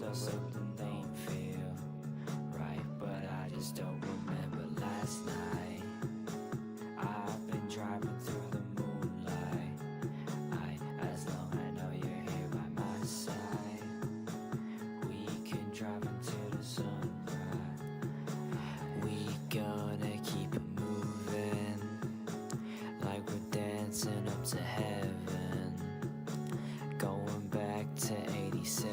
so something don't feel right, but I just don't remember last night. I've been driving through the moonlight. As long as I know you're here by my side, we can drive into the sunrise. We gonna keep it moving, like we're dancing up to heaven, going back to 87.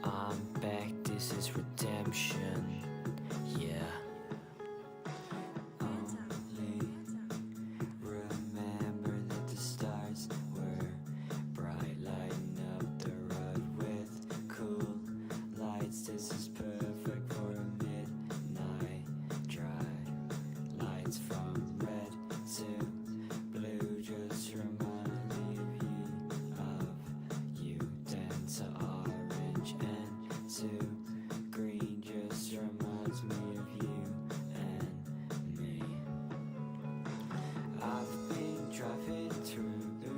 I'm back, this is redemption, yeah. Only remember that the stars were bright, lighting up the road with cool lights. This is perfect for a midnight drive. Lights from red to blue just remind me of you. Then to orange and to green just reminds me of you and me. I've been driving through the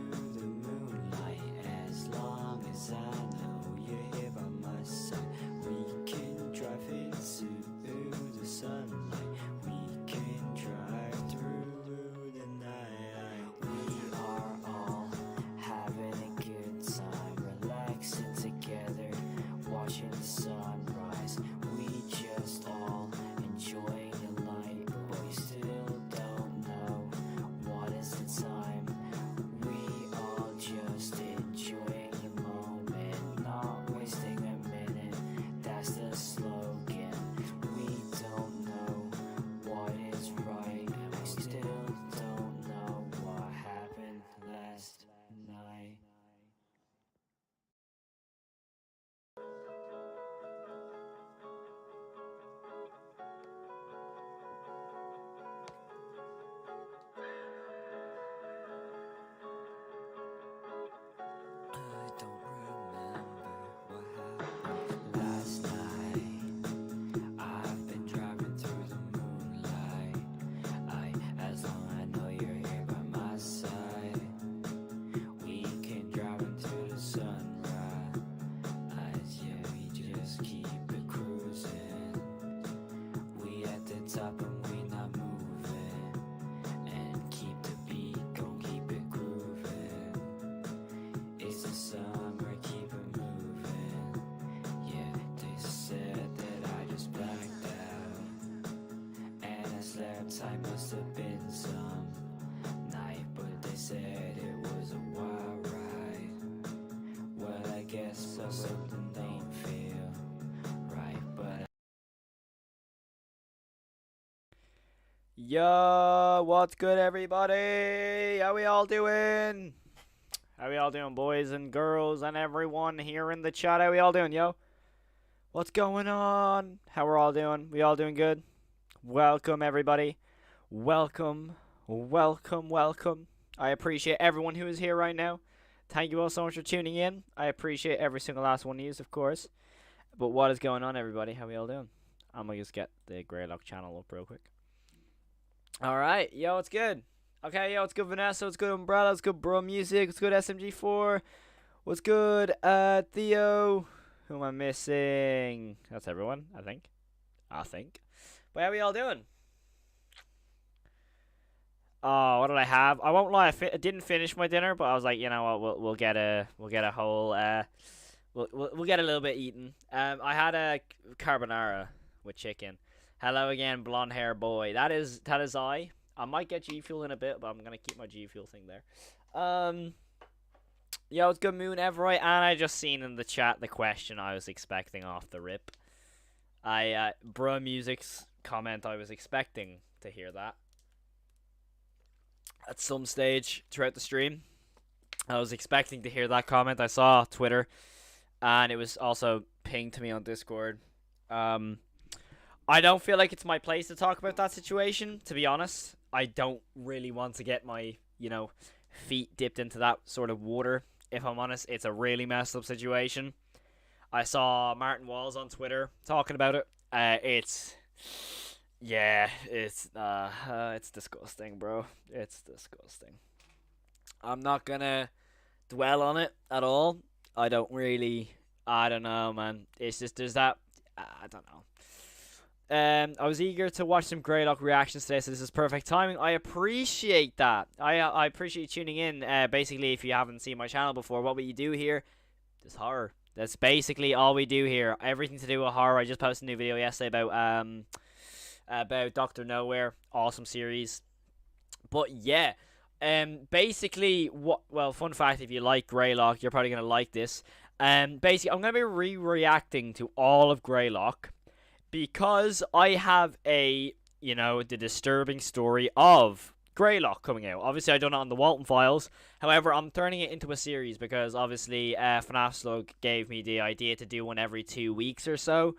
moonlight. As long as I know you're here by my side, we can drive into the sunlight. We can drive through the night. We are all having a good time, relaxing together, watching the sunrise. We just all enjoying the light, but we still don't know what is the time. We all just enjoying the moment, not wasting a minute. That's the slogan. We don't know what is right, and we still don't know what happened last night. I don't remember what happened last night. I've been driving through the moonlight. As long as I know you're here by my side, we can drive into the sunrise. Yeah, we just keep it cruising. We at the top and we not moving. And keep the beat, gon' keep it grooving. It's the summer, keep it moving. Yeah, they said that I just blacked out, and I slept, I must have been some night, but they said it was a wild ride. Well, I guess so something don't feel right, but Yo, what's good, everybody? How we all doing? How we all doing, boys and girls and everyone here in the chat? How we all doing, yo? What's going on? How we're all doing? We all doing good? Welcome, everybody. Welcome, welcome, welcome. I appreciate everyone who is here right now. Thank you all so much for tuning in. I appreciate every single last one of you, of course. But what is going on, everybody? How we all doing? I'm gonna just get the Greylock channel up real quick. Alright, yo, what's good? Okay, yo, what's good, Vanessa? What's good, Umbrella? What's good, Bro Music? What's good, SMG4? What's good, Theo? Who am I missing? That's everyone, I think. But how we all doing? Oh, what did I have? I won't lie, I didn't finish my dinner, but I was like, you know what, we'll get a whole we'll get a little bit eaten. I had a carbonara with chicken. Hello again, blonde hair boy. That is I. I might get G Fuel in a bit, but I'm gonna keep my G Fuel thing there. Yo, it's good, Moon Everett, and I just seen in the chat the question I was expecting off the rip. Bruh Music's comment, I was expecting to hear that at some stage throughout the stream. I was expecting to hear that comment. I saw Twitter, and it was also pinged to me on Discord. I don't feel like it's my place to talk about that situation, to be honest. I don't really want to get my, feet dipped into that sort of water. If I'm honest, it's a really messed up situation. I saw Martin Walls on Twitter talking about it. It's disgusting, bro. It's disgusting. I'm not gonna dwell on it at all. I don't really I don't know, man. It's just there's that. I don't know. I was eager to watch some Greylock reactions today, so this is perfect timing. I appreciate that. I appreciate you tuning in. Basically, if you haven't seen my channel before, what we do here is horror. That's basically all we do here. Everything to do with horror. I just posted a new video yesterday about Doctor Nowhere. Awesome series. But yeah, basically, well, fun fact: if you like Greylock, you're probably gonna like this. Basically, I'm gonna be reacting to all of Greylock because I have the disturbing story of Greylock coming out. Obviously, I done it on the Walton Files. However, I'm turning it into a series because obviously, Fnaf Slug gave me the idea to do one every 2 weeks or so,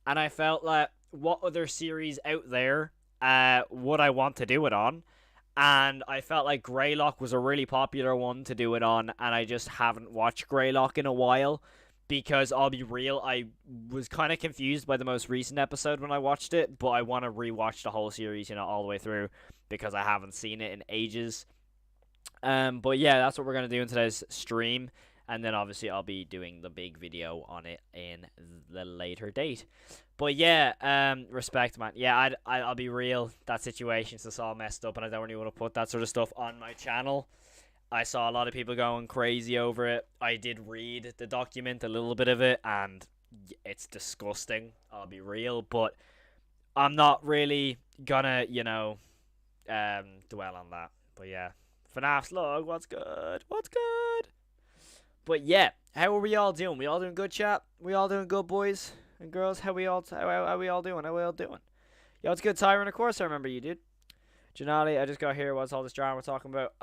and I felt like, what other series out there would I want to do it on? And I felt like Greylock was a really popular one to do it on, and I just haven't watched Greylock in a while. Because I'll be real, I was kind of confused by the most recent episode when I watched it, but I want to rewatch the whole series, all the way through, because I haven't seen it in ages. But yeah, that's what we're gonna do in today's stream, and then obviously I'll be doing the big video on it in the later date. But yeah, respect, man. Yeah, I'll be real. That situation's just all messed up, and I don't really want to put that sort of stuff on my channel. I saw a lot of people going crazy over it. I did read the document, a little bit of it, and it's disgusting. I'll be real, but I'm not really gonna, dwell on that. But yeah, Fnaf Slug, what's good? What's good? But yeah, how are we all doing? We all doing good, chat? We all doing good, boys and girls? How we all doing? How we all doing? Yo, it's good, Tyron. Of course, I remember you, dude. Janali, I just got here. What's all this drama we're talking about?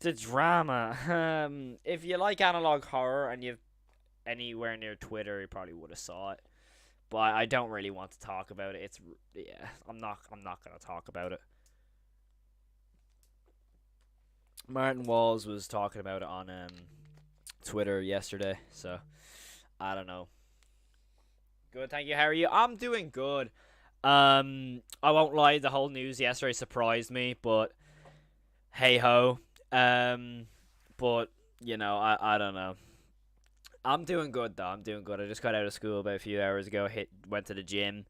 The drama. If you like analog horror and you've anywhere near Twitter, you probably would have saw it. But I don't really want to talk about it. I'm not gonna talk about it. Martin Walls was talking about it on Twitter yesterday, so I don't know. Good, thank you. How are you? I'm doing good. I won't lie, the whole news yesterday surprised me, but hey ho. But I don't know. I'm doing good though. I'm doing good. I just got out of school about a few hours ago. Went to the gym,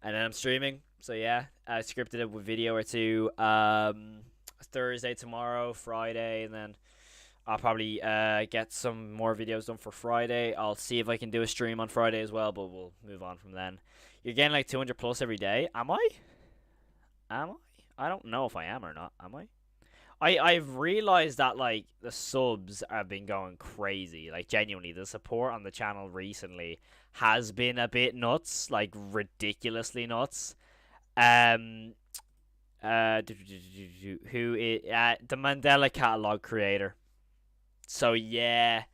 and then I'm streaming. So yeah, I scripted a video or two. Thursday, tomorrow, Friday, and then I'll probably get some more videos done for Friday. I'll see if I can do a stream on Friday as well, but we'll move on from then. You're getting like 200 plus every day. Am I? I don't know if I am or not. Am I? I've realized that like the subs have been going crazy. Like genuinely, the support on the channel recently has been a bit nuts, like ridiculously nuts. Who is the Mandela Catalog creator? So yeah,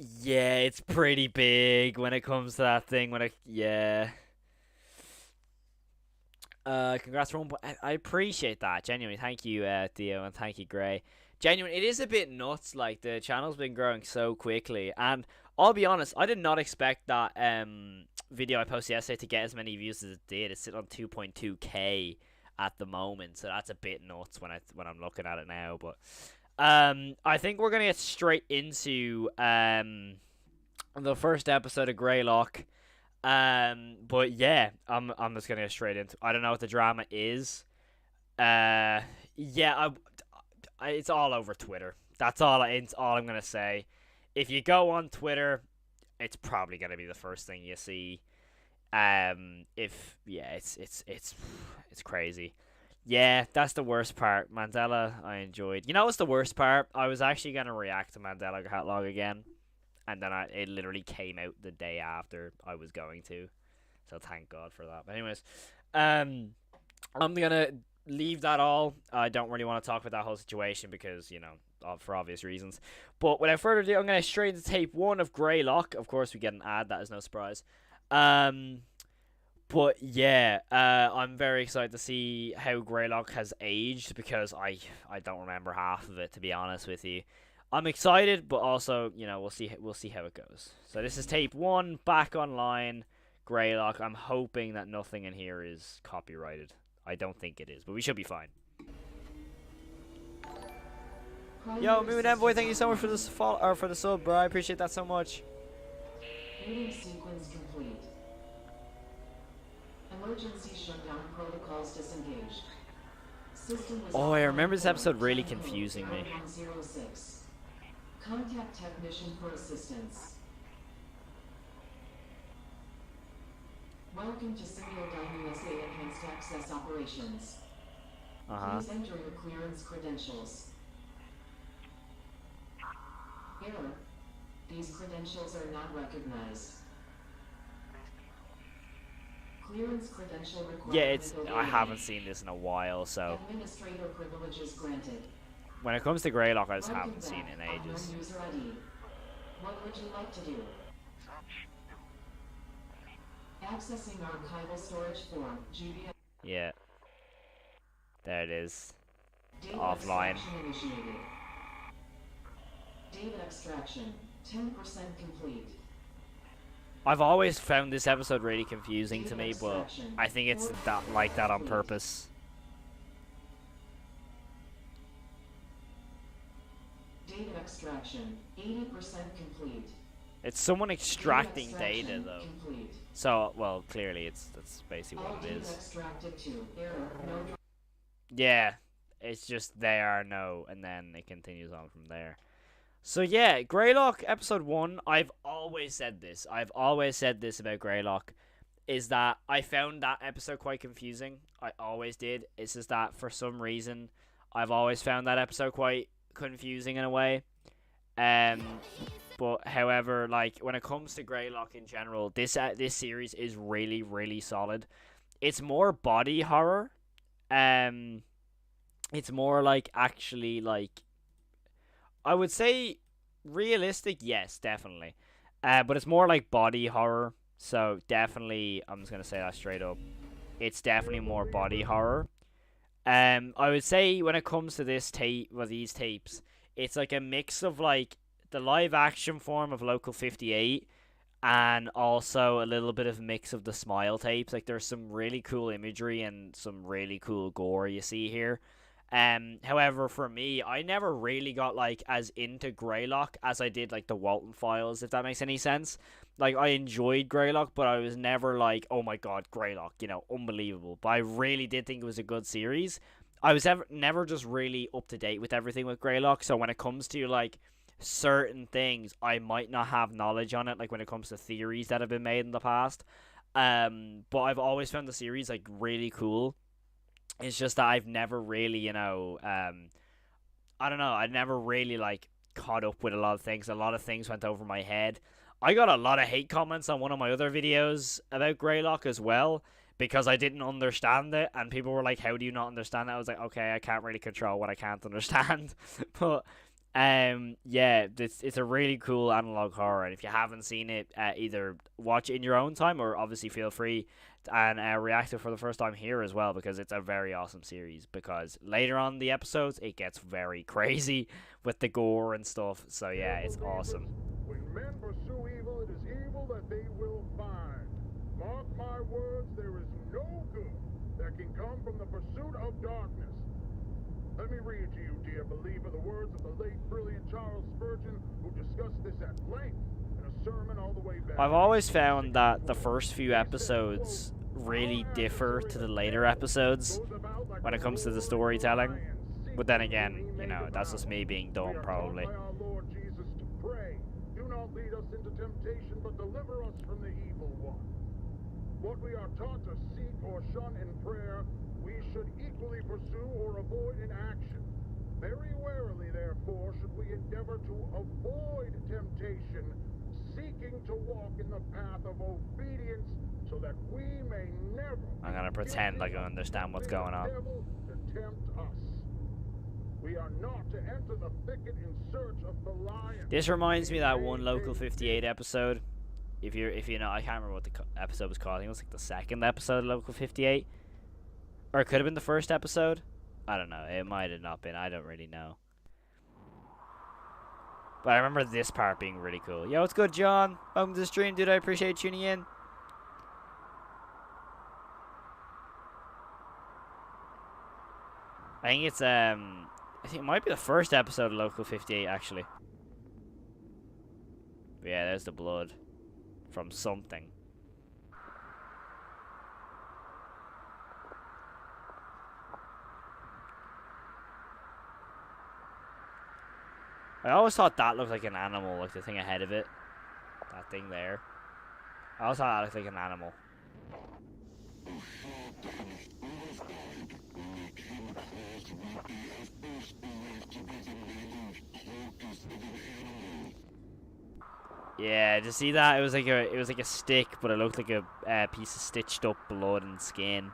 it's pretty big when it comes to that thing. Congrats, everyone. But I appreciate that. Genuinely. Thank you, Theo, and thank you, Gray. Genuinely, it is a bit nuts. Like, the channel's been growing so quickly. And I'll be honest, I did not expect that video I posted yesterday to get as many views as it did. It's sitting on 2.2k at the moment. So that's a bit nuts when I'm looking at it now. But I think we're going to get straight into the first episode of Greylock. But yeah, I'm just gonna get straight into. I don't know what the drama is. Yeah, it's all over Twitter. It's all I'm gonna say. If you go on Twitter, it's probably gonna be the first thing you see. It's crazy. Yeah, that's the worst part. Mandela, I enjoyed. You know what's the worst part? I was actually gonna react to Mandela Catalog again. And then it literally came out the day after I was going to. So thank God for that. But anyways, I'm going to leave that all. I don't really want to talk about that whole situation because, for obvious reasons. But without further ado, I'm going to straight into tape 1 of Greylock. Of course, we get an ad. That is no surprise. But yeah, I'm very excited to see how Greylock has aged because I don't remember half of it, to be honest with you. I'm excited, but also, we'll see how it goes. So this is tape 1, back online, Greylock. I'm hoping that nothing in here is copyrighted. I don't think it is, but we should be fine. Yo, Moon Envoy, thank you so much for this or for the sub, bro. I appreciate that so much. Meeting sequence complete. Emergency shutdown protocols disengaged. System was Oh, I remember this offline episode for really time code confusing me. 0106. Contact technician for assistance. Welcome to Single Dime USA Enhanced Access Operations. Please enter your clearance credentials. Error. These credentials are not recognized. Clearance credential required. Yeah, it's. I haven't seen this in a while, so Administrator privileges granted. when it comes to Greylock, I just Welcome haven't seen it in back. ages. Unknown user ID. What would you like to do? Accessing archival storage form, GBA. Yeah. There it is. Data Offline. extraction initiated. Data extraction, 10% complete. I've always found this episode really confusing to me, but I think it's that like that on purpose. Data extraction, 80% complete. It's someone extracting data extraction though. Complete. So, well, clearly that's basically All what it data is. extracted to error, no. Yeah, it's just they are no, and then it continues on from there. So yeah, Greylock episode 1. I've always said this. I've always said this about Greylock, is that I found that episode quite confusing. I always did. It's just that for some reason, I've always found that episode quite confusing in a way. But however, like when it comes to Greylock in general, this series is really, really solid. It's more body horror. It's more like actually like, I would say realistic, yes, definitely. But it's more like body horror. So definitely, I'm just gonna say that straight up. It's definitely more body horror. I would say when it comes to this tape, well, these tapes, it's like a mix of like the live action form of Local 58 and also a little bit of mix of the Smile tapes. Like there's some really cool imagery and some really cool gore you see here. However, for me, I never really got like as into Greylock as I did like the Walton Files, if that makes any sense. Like I enjoyed Greylock, but I was never like, oh my god, Greylock, you know, unbelievable. But I really did think it was a good series. I was never just really up to date with everything with Greylock, so when it comes to like certain things, I might not have knowledge on it, like when it comes to theories that have been made in the past. But I've always found the series like really cool. It's just that I've never really, you know, I don't know, I never really like caught up with a lot of things. A lot of things went over my head. I got a lot of hate comments on one of my other videos about Greylock as well, because I didn't understand it, and people were like, how do you not understand it? I was like, okay, I can't really control what I can't understand. But yeah, it's a really cool analog horror, and if you haven't seen it, either watch it in your own time, or obviously feel free and react to it for the first time here as well, because it's a very awesome series. Because later on in the episodes, it gets very crazy with the gore and stuff. So yeah, it's awesome. When men pursue evil, it is evil that they will find. Mark my words, there is no good that can come from the pursuit of darkness. Let me read to you, dear believer, the words of the late brilliant Charles Spurgeon, who discussed this at length in a sermon all the way back. I've always found that the first few episodes really differ to the later episodes when it comes to the storytelling. But then again, you know, that's just me being dumb, probably. Do not lead us into temptation, but deliver us from the evil one. What we are taught to seek or shun in prayer, we should equally pursue or avoid in action. Very warily, therefore, should we endeavor to avoid temptation, seeking to walk in the path of obedience, so that we may never. I'm gonna pretend like I understand what's going on. To tempt us. We are not to enter the thicket in search of the lion. This reminds me of that one Local 58 episode. If you know, I can't remember what the episode was called. I think it was like the second episode of Local 58, or it could have been the first episode. I don't know. It might have not been. I don't really know. But I remember this part being really cool. Yo, what's good, John? Welcome to the stream, dude. I appreciate you tuning in. I think it's I think it might be the first episode of Local 58, actually. But yeah, there's the blood from something. I always thought that looked like an animal, like the thing ahead of it. That thing there. I always thought that looked like an animal. Yeah, did you see that? It was like a stick, but it looked like a piece of stitched up blood and skin.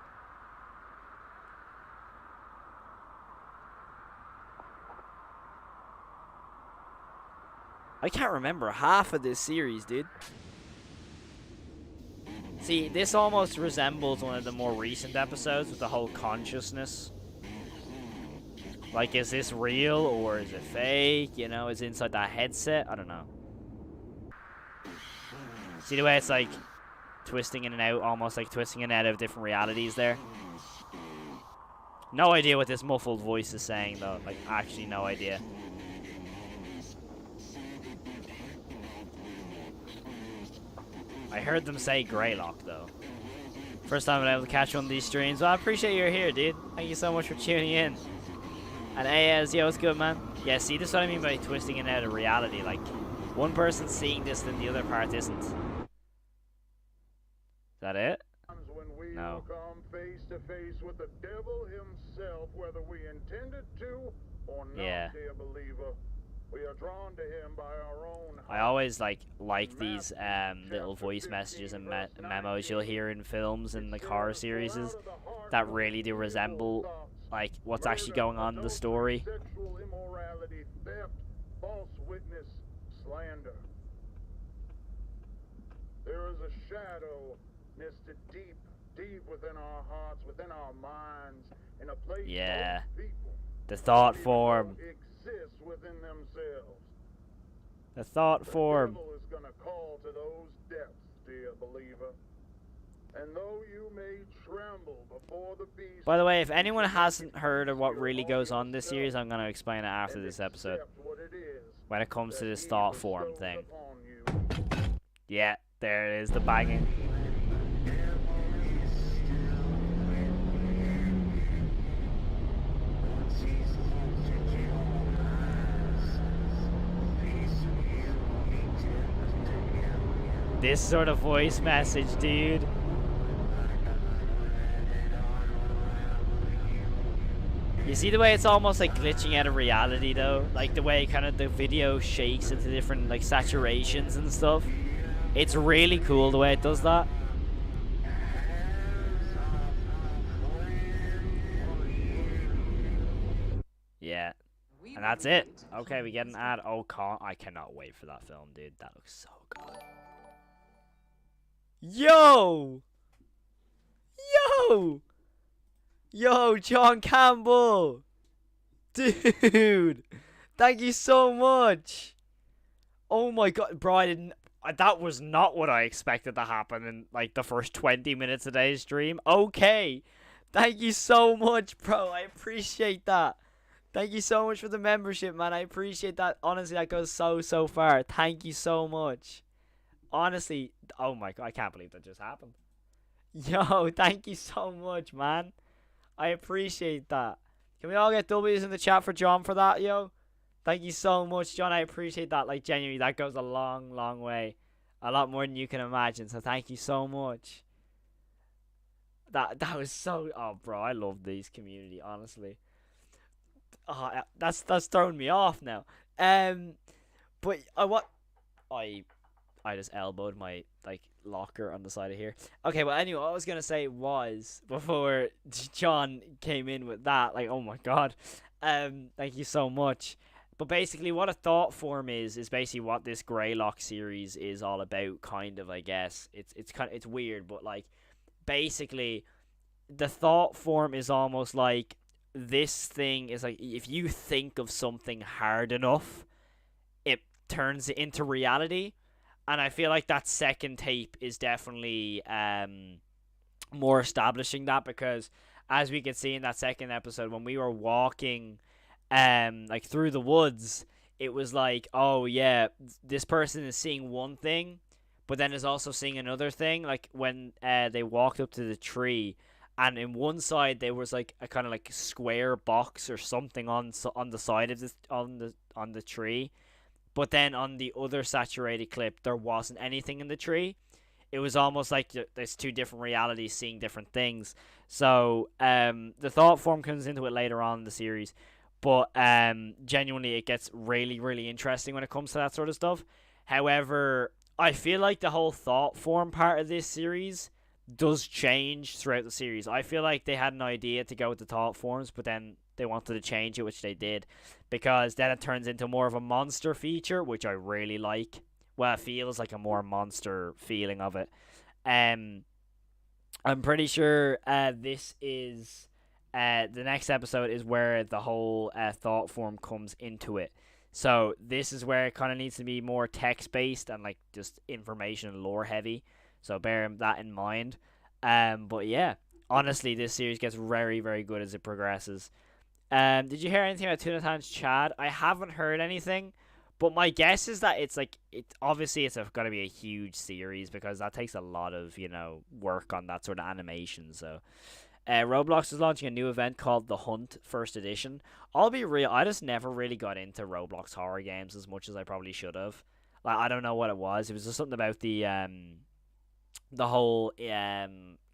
I can't remember half of this series, dude. See, this almost resembles one of the more recent episodes with the whole consciousness. Like, is this real or is it fake? You know, is it inside that headset? I don't know. See the way it's like twisting in and out, almost like twisting in and out of different realities there? No idea what this muffled voice is saying, though. Like, actually no idea. I heard them say Greylock, though. First time I'm able to catch one of these streams. Well, I appreciate you're here, dude. Thank you so much for tuning in. And Ayaz, yeah, what's good, man? Yeah, see, this is what I mean by twisting in and out of reality. Like, one person's seeing this, then the other part isn't. Is that it? When we No. will come face to face with the devil himself, whether we intended to or not, Yeah. dear believer. We are drawn to him by our own I always like these little voice messages and memos you'll hear in films and like horror series that really do resemble like what's actually going on in the story. Sexual immorality, theft, false witness, slander. There is a shadow nested deep, deep within our hearts, within our minds, in a place Yeah. most people The thought don't even form. know exists within themselves. The thought The form. devil is gonna call to those depths, dear believer. And though you may tremble before the beast. By the way, if anyone hasn't heard of what really goes on this series, I'm going to explain it after this episode. When it comes to this thought form thing. Yeah, there it is, the banging. This sort of voice message, dude. You see the way it's almost like glitching out of reality though? Like the way kind of the video shakes into different like saturations and stuff. It's really cool the way it does that. Yeah. And that's it. Okay, we get an ad. Oh, I cannot wait for that film, dude. That looks so good. Yo! Yo! Yo, John Campbell! Dude! Thank you so much! Oh my god, bro, that was not what I expected to happen in, like, the first 20 minutes of today's stream. Okay! Thank you so much, bro. I appreciate that. Thank you so much for the membership, man. I appreciate that. Honestly, that goes so far. Thank you so much. Honestly, oh my god, I can't believe that just happened. Yo, thank you so much, man. I appreciate that. Can we all get W's in the chat for John for that, yo? Thank you so much, John. I appreciate that. Like, genuinely, that goes a long way. A lot more than you can imagine. So thank you so much. That was so... Oh, bro, I love these community, honestly. Oh, that's throwing me off now. But I just elbowed my like locker on the side of here. Okay, well anyway, what I was gonna say was before John came in with that, like, oh my god, thank you so much. But basically, what a thought form is basically what this Greylock series is all about. Kind of, I guess it's weird, but like basically, the thought form is almost like this thing is like if you think of something hard enough, it turns it into reality. And I feel like that second tape is definitely more establishing that, because as we could see in that second episode, when we were walking like through the woods, it was like, oh yeah, this person is seeing one thing, but then is also seeing another thing. Like when they walked up to the tree, and in one side there was like a kind of like square box or something on the side of this on the tree, but then on the other saturated clip there wasn't anything in the tree. It was almost like there's two different realities seeing different things. So the thought form comes into it later on in the series, but genuinely it gets really, really interesting when it comes to that sort of stuff. However, I feel like the whole thought form part of this series does change throughout the series. I feel like they had an idea to go with the thought forms, but then they wanted to change it, which they did, because then it turns into more of a monster feature, which I really like. Well, it feels like a more monster feeling of it. I'm pretty sure this is the next episode is where the whole thought form comes into it. So this is where it kind of needs to be more text based and like just information and lore heavy. So bear that in mind. But yeah, honestly, this series gets very, very good as it progresses. Did you hear anything about Tunatan's Chad? I haven't heard anything. But my guess is that it's obviously it's going to be a huge series because that takes a lot of, work on that sort of animation. So, Roblox is launching a new event called The Hunt First Edition. I'll be real, I just never really got into Roblox horror games as much as I probably should have. Like, I don't know what it was. It was just something about the whole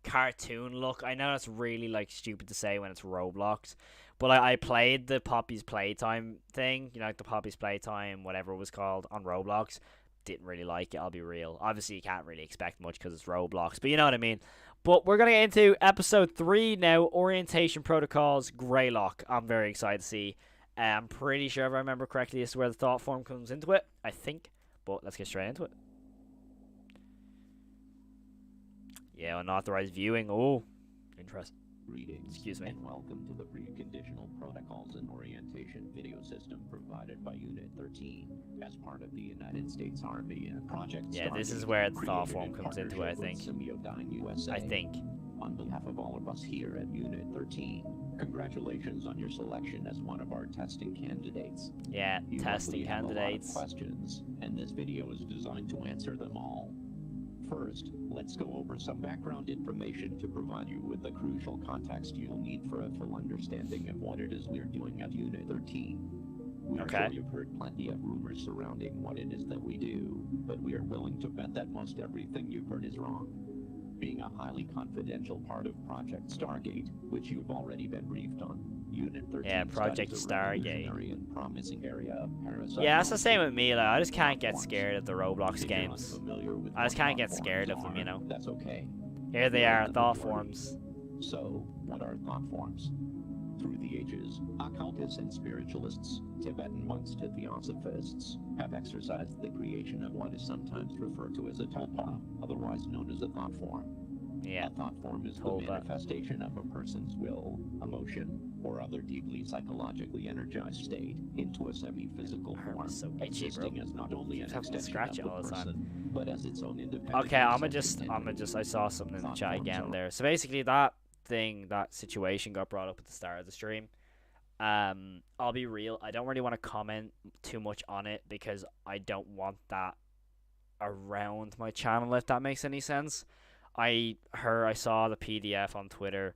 cartoon look. I know that's really like stupid to say when it's Roblox. But I played the Poppy's Playtime thing, like the Poppy's Playtime, whatever it was called, on Roblox. Didn't really like it, I'll be real. Obviously, you can't really expect much because it's Roblox, but you know what I mean. But we're going to get into episode 3 now, Orientation Protocols, Greylock. I'm very excited to see. I'm pretty sure if I remember correctly, this is where the thought form comes into it, I think. But let's get straight into it. Yeah, unauthorized viewing. Oh, interesting. Greetings. Excuse me. And welcome to the Preconditional Protocols and Orientation video system provided by Unit 13 as part of the United States Army and Project Yeah, Stargate, this is where the thought created form in comes into it, I think. partnership with Symbiodyne USA. I think. On behalf of all of us here at Unit 13, congratulations on your selection as one of our testing candidates. Yeah, You testing likely have a lot of candidates. questions, and this video is designed to answer them all. First, let's go over some background information to provide you with the crucial context you'll need for a full understanding of what it is we're doing at Unit 13. We're Okay. sure you've heard plenty of rumors surrounding what it is that we do, but we are willing to bet that most everything you've heard is wrong. Being a highly confidential part of Project Stargate, which you've already been briefed on, Unit 13 Yeah, Project studies a Stargate. revolutionary and promising area of parasite. Yeah, that's the same with me. Like, I just can't get scared of the Roblox If you're games. unfamiliar with I just what can't get thought scared forms of them, are, That's okay. Here they are, thought forms. So, what are thought forms? Through the ages, occultists and spiritualists, Tibetan monks to theosophists, have exercised the creation of what is sometimes referred to as a tulpa, otherwise known as a thought form. Yeah, A thought form is the Tulpa. manifestation of a person's will, emotion, or other deeply psychologically energized state into a semi-physical Arm form, is so itchy, existing bro. as not only an Have to extension scratch of it the all the time. person, but as its own independent. Okay, I saw something in the Thought chat forms again are- there. So basically that situation got brought up at the start of the stream. I'll be real, I don't really want to comment too much on it because I don't want that around my channel, if that makes any sense. I saw the PDF on Twitter.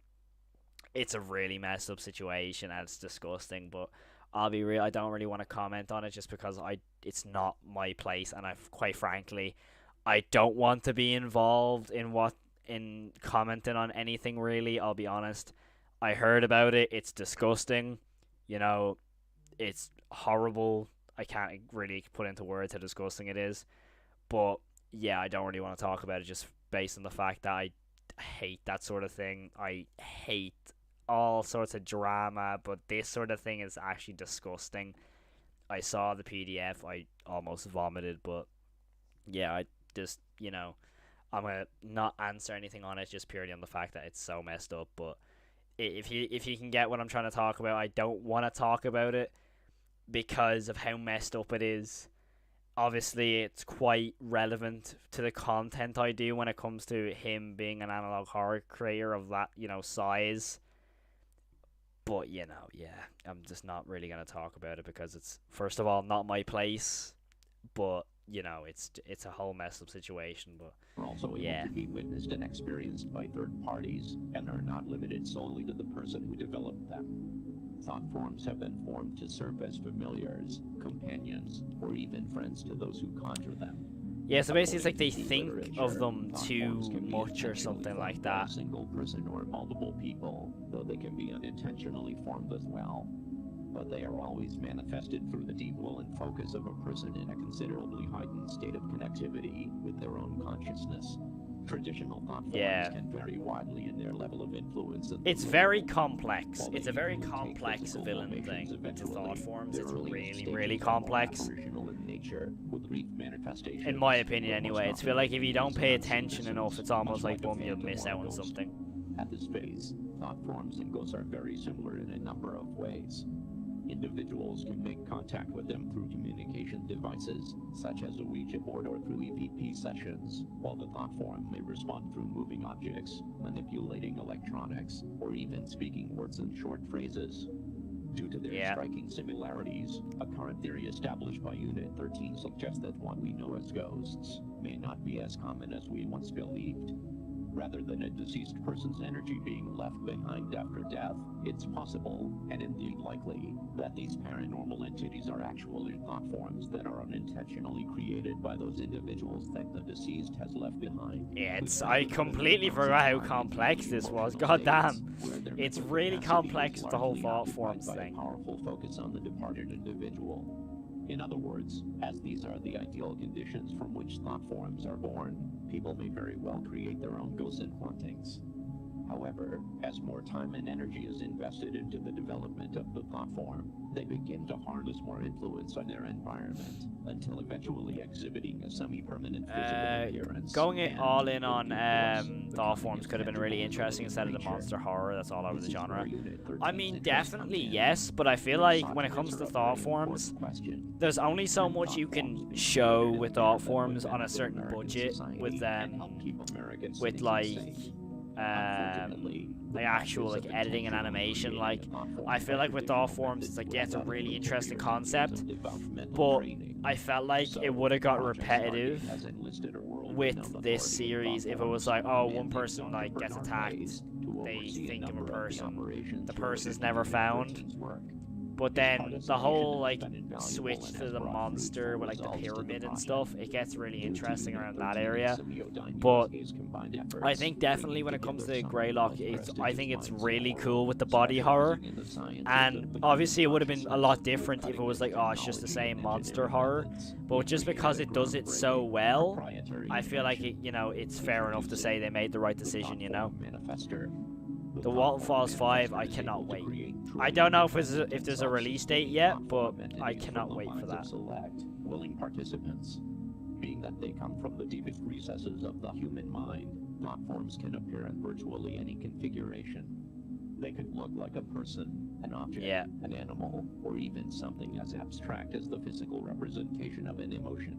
It's a really messed up situation and it's disgusting, but I'll be real, I don't really want to comment on it just because it's not my place, and quite frankly, I don't want to be involved in commenting on anything really. I'll be honest. I heard about it. It's disgusting. It's horrible. I can't really put into words how disgusting it is. But yeah, I don't really want to talk about it just based on the fact that I hate that sort of thing. I hate all sorts of drama, but this sort of thing is actually disgusting. I saw the PDF. I almost vomited, but yeah, I just, I'm going to not answer anything on it just purely on the fact that it's so messed up. But if you can get what I'm trying to talk about, I don't want to talk about it because of how messed up it is. Obviously, it's quite relevant to the content I do when it comes to him being an analog horror creator of that, size. But, you know, yeah, I'm just not really going to talk about it because it's, first of all, not my place, but, you know, it's a whole messed up situation, but Are also able yeah. to be witnessed and experienced by third parties and are not limited solely to the person who developed them. Thought forms have been formed to serve as familiars, companions, or even friends to those who conjure them. Yeah, so basically it's like they According to think literature, of them thought too forms can be much or intentionally something formed like by that. A single person or multiple people, though they can be unintentionally formed as well. But they are always manifested through the deep will and focus of a person in a considerably heightened state of connectivity with their own consciousness. Traditional thought forms Yeah. can vary widely in their level of influence. In the It's real very world. complex. While It's they a very usually take complex physical villain formations thing with the eventually, thought forms. their It's earliest really, stages really are more complex. apparitional in nature, with brief manifestations, In my opinion, but most anyway. It's often feel like if you don't used pay in attention unseen enough, essence, it's almost much like, boom, a you'll phantom miss or a out on ghost. something. At this phase, thought forms and ghosts are very similar in a number of ways. Individuals can make contact with them through communication devices, such as a Ouija board or through EVP sessions, while the thought form may respond through moving objects, manipulating electronics, or even speaking words and short phrases. Due to their Yeah. striking similarities, a current theory established by Unit 13 suggests that what we know as ghosts may not be as common as we once believed. Rather than a deceased person's energy being left behind after death, it's possible, and indeed likely, that these paranormal entities are actually thought forms that are unintentionally created by those individuals that the deceased has left behind. Yeah, with I value completely that are forgot how concentrated complex in this was. emotional Goddamn. states, where their It's mental really capacity complex is with the whole largely thought occupied forms by a thing. powerful focus on the departed individual. In other words, as these are the ideal conditions from which thought forms are born, people may very well create their own ghosts and hauntings. However, as more time and energy is invested into the development of the thought form, they begin to harness more influence on their environment, until eventually exhibiting a semi-permanent physical appearance. Going it and, all in if on ridiculous, thought becoming forms as could have been really tangible as interesting a instead of the creature. monster horror that's all over This the is genre. where Unit I 13's mean, interest definitely comes in. yes, but I feel It like sought when it to comes answer to a thought very forms, important question. there's only so Can much thought you forms can be show created with in thought a manner that forms would on a benefit certain American budget society with and help keep American with citizens like safe. Unfortunately, the actual process like of editing and intentionally animation. creating Like a thought form I feel by like with thought traditional forms, it's methods like would yeah, it's a undoubtedly really take interesting years and years concept, of developmental but training. I felt like So, it would have got Project repetitive Stargate has enlisted a world-renowned with this authority in series thought if it was forms, like, oh, one commanding person Dr. like gets Bernard attacked, Hayes to they oversee think of a number the person, operations the related person's to never Unit found, 13's work. but This then participation the whole has like been invaluable switch and to has the brought monster fruitful with like the results to the pyramid and project. stuff, it gets really Due to interesting Unit around that 13 and area. Semiodyne But USA's combined efforts, I think definitely when it bringing comes to together some of the Greylock, most it's I prestigious think it's minds in really the cool world, with the body horror. specializing in the science of And the obviously it would have been a consciousness lot with different if it was like, cutting-edge oh, it's just the technology same and monster engineering horror. methods. But We just created because a it does it so groundbreaking, well, proprietary I feel like it, invention. you know, it's fair enough to say they made the right decision, you know. Manifester. The Walton Falls 5, I cannot wait. I don't know if there's a release date yet, but I cannot wait for that. Select willing participants. Being that they come from the deepest recesses of the human mind, thought forms can appear in virtually any configuration. They could look like a person, an object, Yeah. an animal, or even something as abstract as the physical representation of an emotion.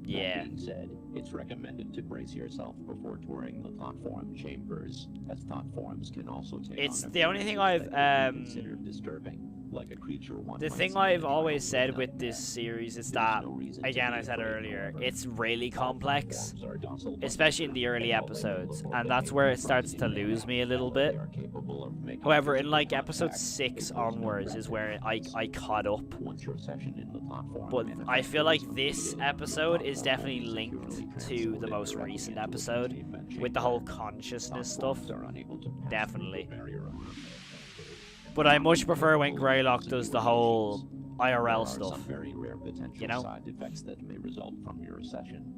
Yeah. That being said, it's recommended to brace yourself before touring the thought form chambers, as thought forms can also take It's on the only thing appearances I've, that could be considered disturbing, like a creature one The might thing see in a I've always childhood said with nightmare. this series is There's that, no reason to again, be I said afraid, earlier, however. it's really All thought complex, forms are docile by especially in the nature, early and while they may episodes, look and or that's behave where it starts to surprisingly lose me a little rational, bit. they are capable of making However, in physical like episode contact. 6 It goes no onwards is where rapid I caught up. Once your session in the thought form But I manifests feel like is this completed, episode the is thought definitely form is linked securely to the transported most directly recent into a episode containment with the whole chamber. consciousness Thought stuff. forms are unable to pass through the Definitely. barrier around them. But I much prefer when Greylock does the whole There IRL are stuff. some very rare potential You know? side effects that may result from your session.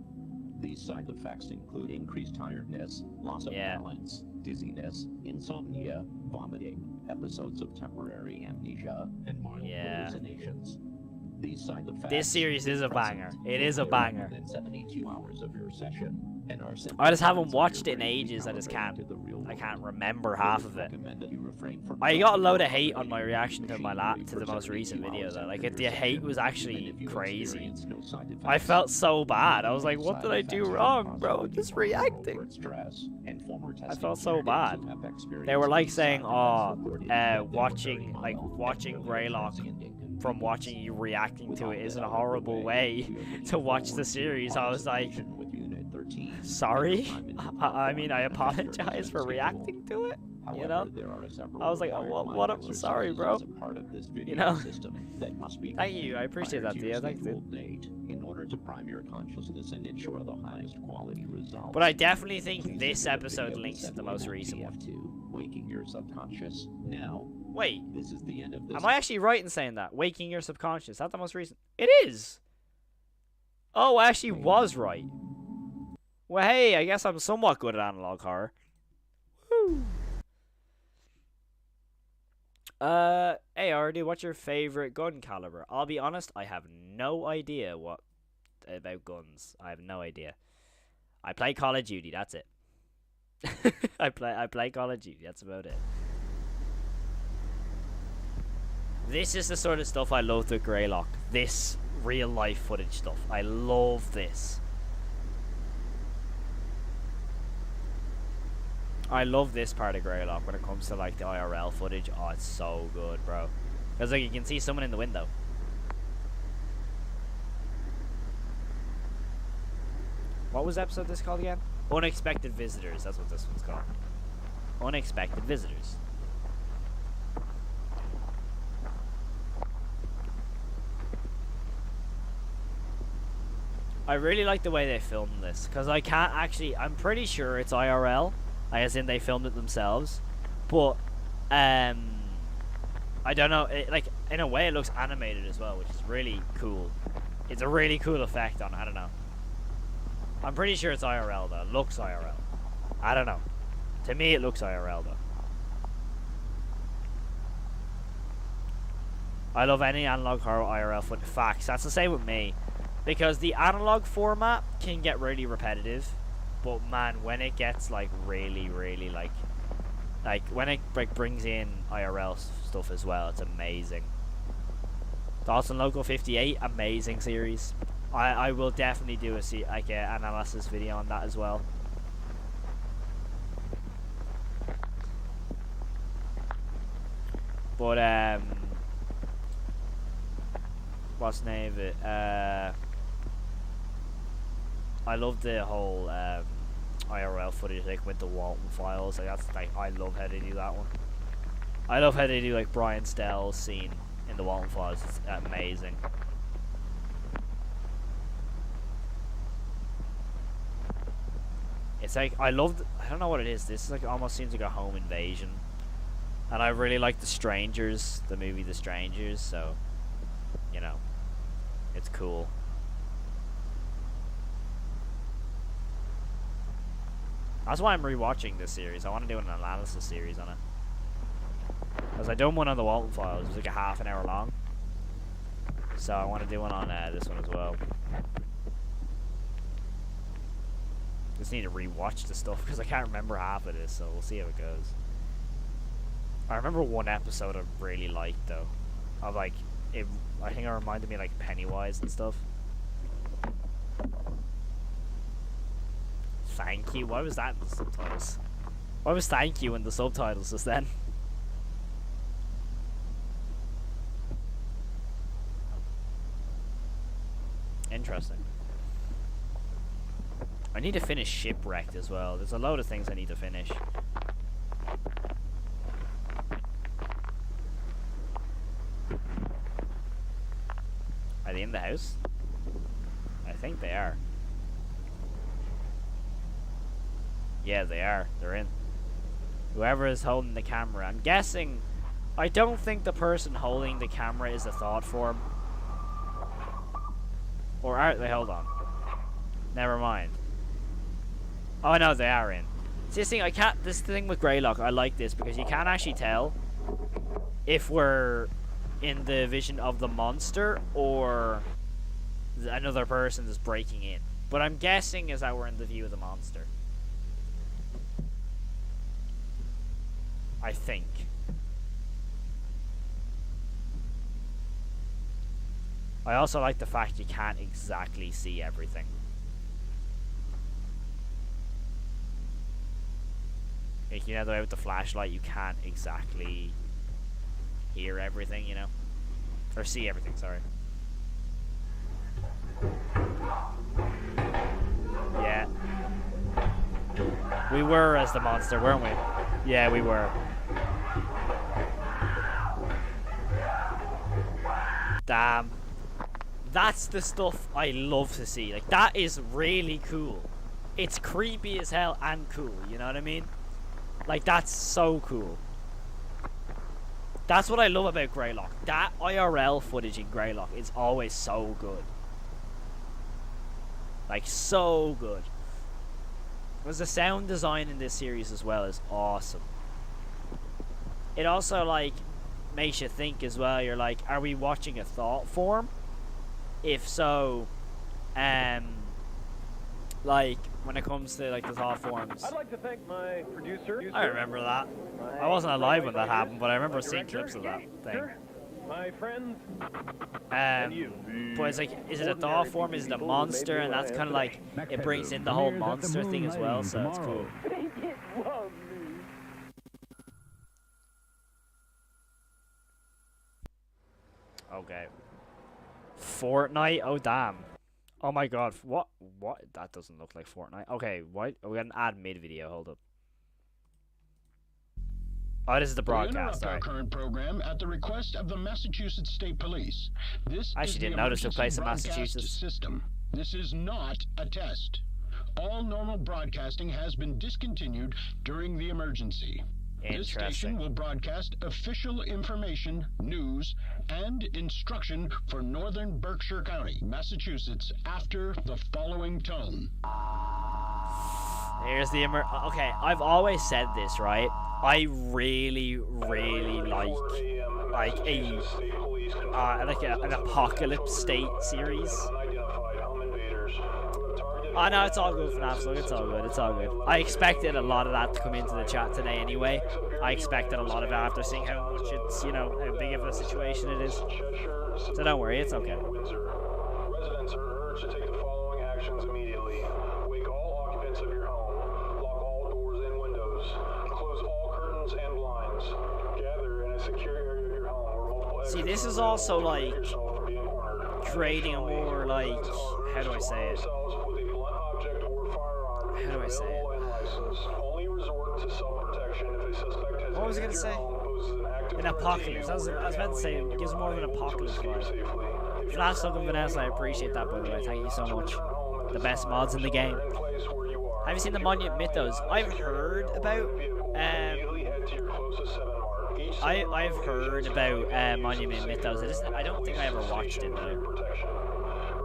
These side effects include increased tiredness, loss of Yeah. balance, dizziness, insomnia, vomiting, episodes of temporary amnesia, and mild Yeah. hallucinations. These side effects This series is a banger. It is a occur banger. within 72 hours of your session and are I just haven't symptoms of watched your it in brain ages, I just recalibrating can't. to the real can't remember half of it. Recommend that you refrain from I got a load of dropping hate on my or reaction to my to the most recent video though. Like the hate was actually crazy. I felt so bad. I was like, what did I do wrong, bro? I'm just reacting. I felt so bad. They were like saying, oh, watching Greylock from watching you reacting to it isn't a horrible way to watch the series. I was like, sorry? I mean, I apologize for reacting to it, you know? I was like, oh, what I'm sorry, bro. You know? Thank you, I appreciate that, Theo. Thanks, dude. In order to prime your consciousness and ensure the highest quality results. But I definitely think this episode links to the most recent one. Waking your subconscious. Now, wait, this is the end of this. Am I actually right in saying that? Waking your subconscious. Is that the most recent? It is. Oh, I actually was right. Well, hey, I guess I'm somewhat good at analog horror. Woo. Hey, Ardu, what's your favorite gun caliber? I'll be honest, I have no idea what about guns. I have no idea. I play Call of Duty. That's it. I play Call of Duty. That's about it. This is the sort of stuff I love with Greylock. This real life footage stuff. I love this. I love this part of Greylock when it comes to like the IRL footage. Oh, it's so good, bro. Because like you can see someone in the window. What was episode this called again? Unexpected Visitors. That's what this one's called. Unexpected Visitors. I really like the way they filmed this. Because I can't actually... I'm pretty sure it's IRL. As in they filmed it themselves, but I don't know. Like in a way, it looks animated as well, which is really cool. It's a really cool effect on. I don't know. I'm pretty sure it's IRL though. It looks IRL. I don't know. To me, it looks IRL though. I love any analog horror IRL footage. Facts. That's the same with me, because the analog format can get really repetitive. But man, when it gets like really like when it like brings in IRL stuff as well, it's amazing. Dawson Local 58, amazing series. I will definitely do a analysis video on that as well. But what's the name of it? I love the whole IRL footage, like with the Walton files. Like that's like I love how they do that one. I love how they do like Brian Stell's scene in the Walton files. It's amazing. It's like I don't know what it is. This is like almost seems like a home invasion, and I really like The Strangers, the movie The Strangers. So, you know, it's cool. That's why I'm rewatching this series. I want to do an analysis series on it. Because I done one on the Walton Files. It was like a half an hour long. So I want to do one on this one as well. Just need to rewatch the stuff because I can't remember half of this. So we'll see how it goes. I remember one episode I really liked though. Of like, I think it reminded me like Pennywise and stuff. Thank you. Why was that in the subtitles? Why was thank you in the subtitles just then? Interesting. I need to finish Shipwrecked as well. There's a load of things I need to finish. Are they in the house? I think they are. Yeah, they are. They're in. Whoever is holding the camera. I'm guessing... I don't think the person holding the camera is a thought form. Or are they? Hold on. Never mind. Oh no, they are in. See, this thing, I can't... This thing with Greylock, I like this because you can't actually tell if we're in the vision of the monster or another person is breaking in. But I'm guessing is that we're in the view of the monster. I think. I also like the fact you can't exactly see everything. Like, you know, the way with the flashlight, you can't exactly hear everything, you know? Or see everything, sorry. Yeah. We were as the monster, weren't we? Yeah, we were. Damn. That's the stuff I love to see. Like, that is really cool. It's creepy as hell and cool, you know what I mean? Like, that's so cool. That's what I love about Greylock. That IRL footage in Greylock is always so good. Like, so good. Because the sound design in this series as well is awesome. It also, like, makes you think as well. You're like, are we watching a thought form? If so, like, when it comes to, like, the thought forms. I'd like to thank my producer. I remember that. I wasn't alive when that happened, but I remember seeing clips of that thing. Sure. My friends. And you. But it's like, is it a thought form? Is it a monster? And that's kind of like, it brings in the whole monster thing as well, so it's cool. Okay. Fortnite? Oh, damn. Oh my god. What? That doesn't look like Fortnite. Okay, what? We're gonna add mid-video. Hold up. Oh, this is the broadcast. Our current program at the request of the Massachusetts State Police. This I actually didn't notice it took place in Massachusetts. System. This is not a test. All normal broadcasting has been discontinued during the emergency. This station will broadcast official information, news, and instruction for northern Berkshire County, Massachusetts, after the following tone. Here's the okay, I've always said this, right? I really like an apocalypse state series. Oh no, it's all good, Fnaf, look, it's all good, it's all good. I expected a lot of that to come into the chat today anyway. I expected a lot of it after seeing how much it's, you know, how big of a situation it is. So don't worry, it's okay. Residents are urged to take the following actions immediately. Wake all occupants of your home. Lock all doors and windows. Close all curtains and blinds. Gather in a secure area of your home where multiple See, this is also like creating a more like, how do I say it? How do I say it? What was I gonna say? An apocalypse. I was meant to say it gives more of an apocalypse vibe. Flash Look and Vanessa, I appreciate that, by the way. Thank you so much. The best mods in the game. Have you seen the Monument Mythos? I've heard about I've heard about Monument Mythos. I don't think I ever watched it though.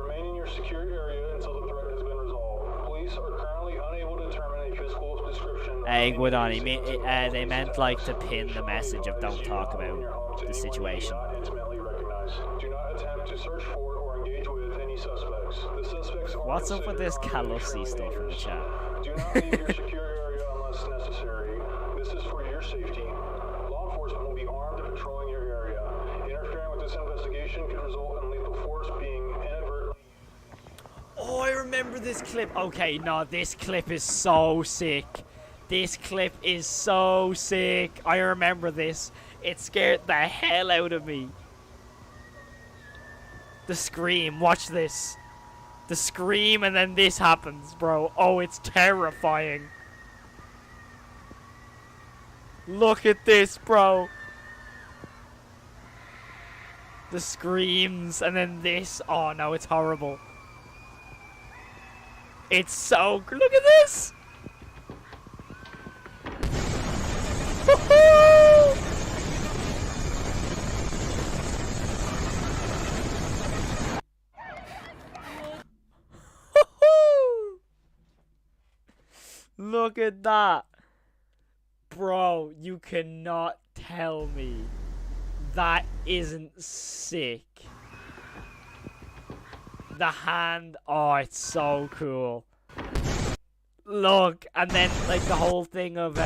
Remain in your secure area until the threat has been resolved. Police are currently unable to determine a physical description. Hey, good on you. They meant like to pin the message of don't talk about the situation. Do not attempt to search for or engage with any suspects. The suspects are What's up with this Calussi stuff in the chat? Do not leave your secure area unless necessary. This is for your safety. Law enforcement will be armed and patrolling your area. Interfering with this investigation could result in lethal force being inadvertently. Oh, I remember this clip. Okay, no, this clip is so sick. This clip is so sick. I remember this. It scared the hell out of me. The scream. Watch this. The scream and then this happens, bro. Oh, it's terrifying. Look at this, bro. The screams and then this. Oh, no, it's horrible. It's so... Look at this! Look at that. Bro, you cannot tell me that isn't sick. The hand, oh, it's so cool. Look, and then like the whole thing of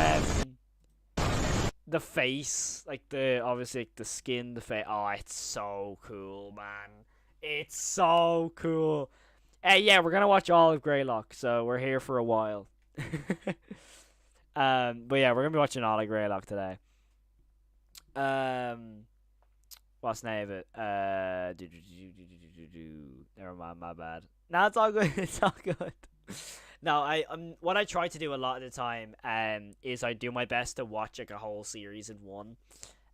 the face, like the obviously like the skin, the face. Oh, it's so cool, man. It's so cool. Yeah, we're gonna watch all of Greylock, so we're here for a while. But yeah, we're gonna be watching all of Greylock today. What's the name of it? Never mind, my bad. No, it's all good. It's all good. No, what I try to do a lot of the time is I do my best to watch like a whole series in one.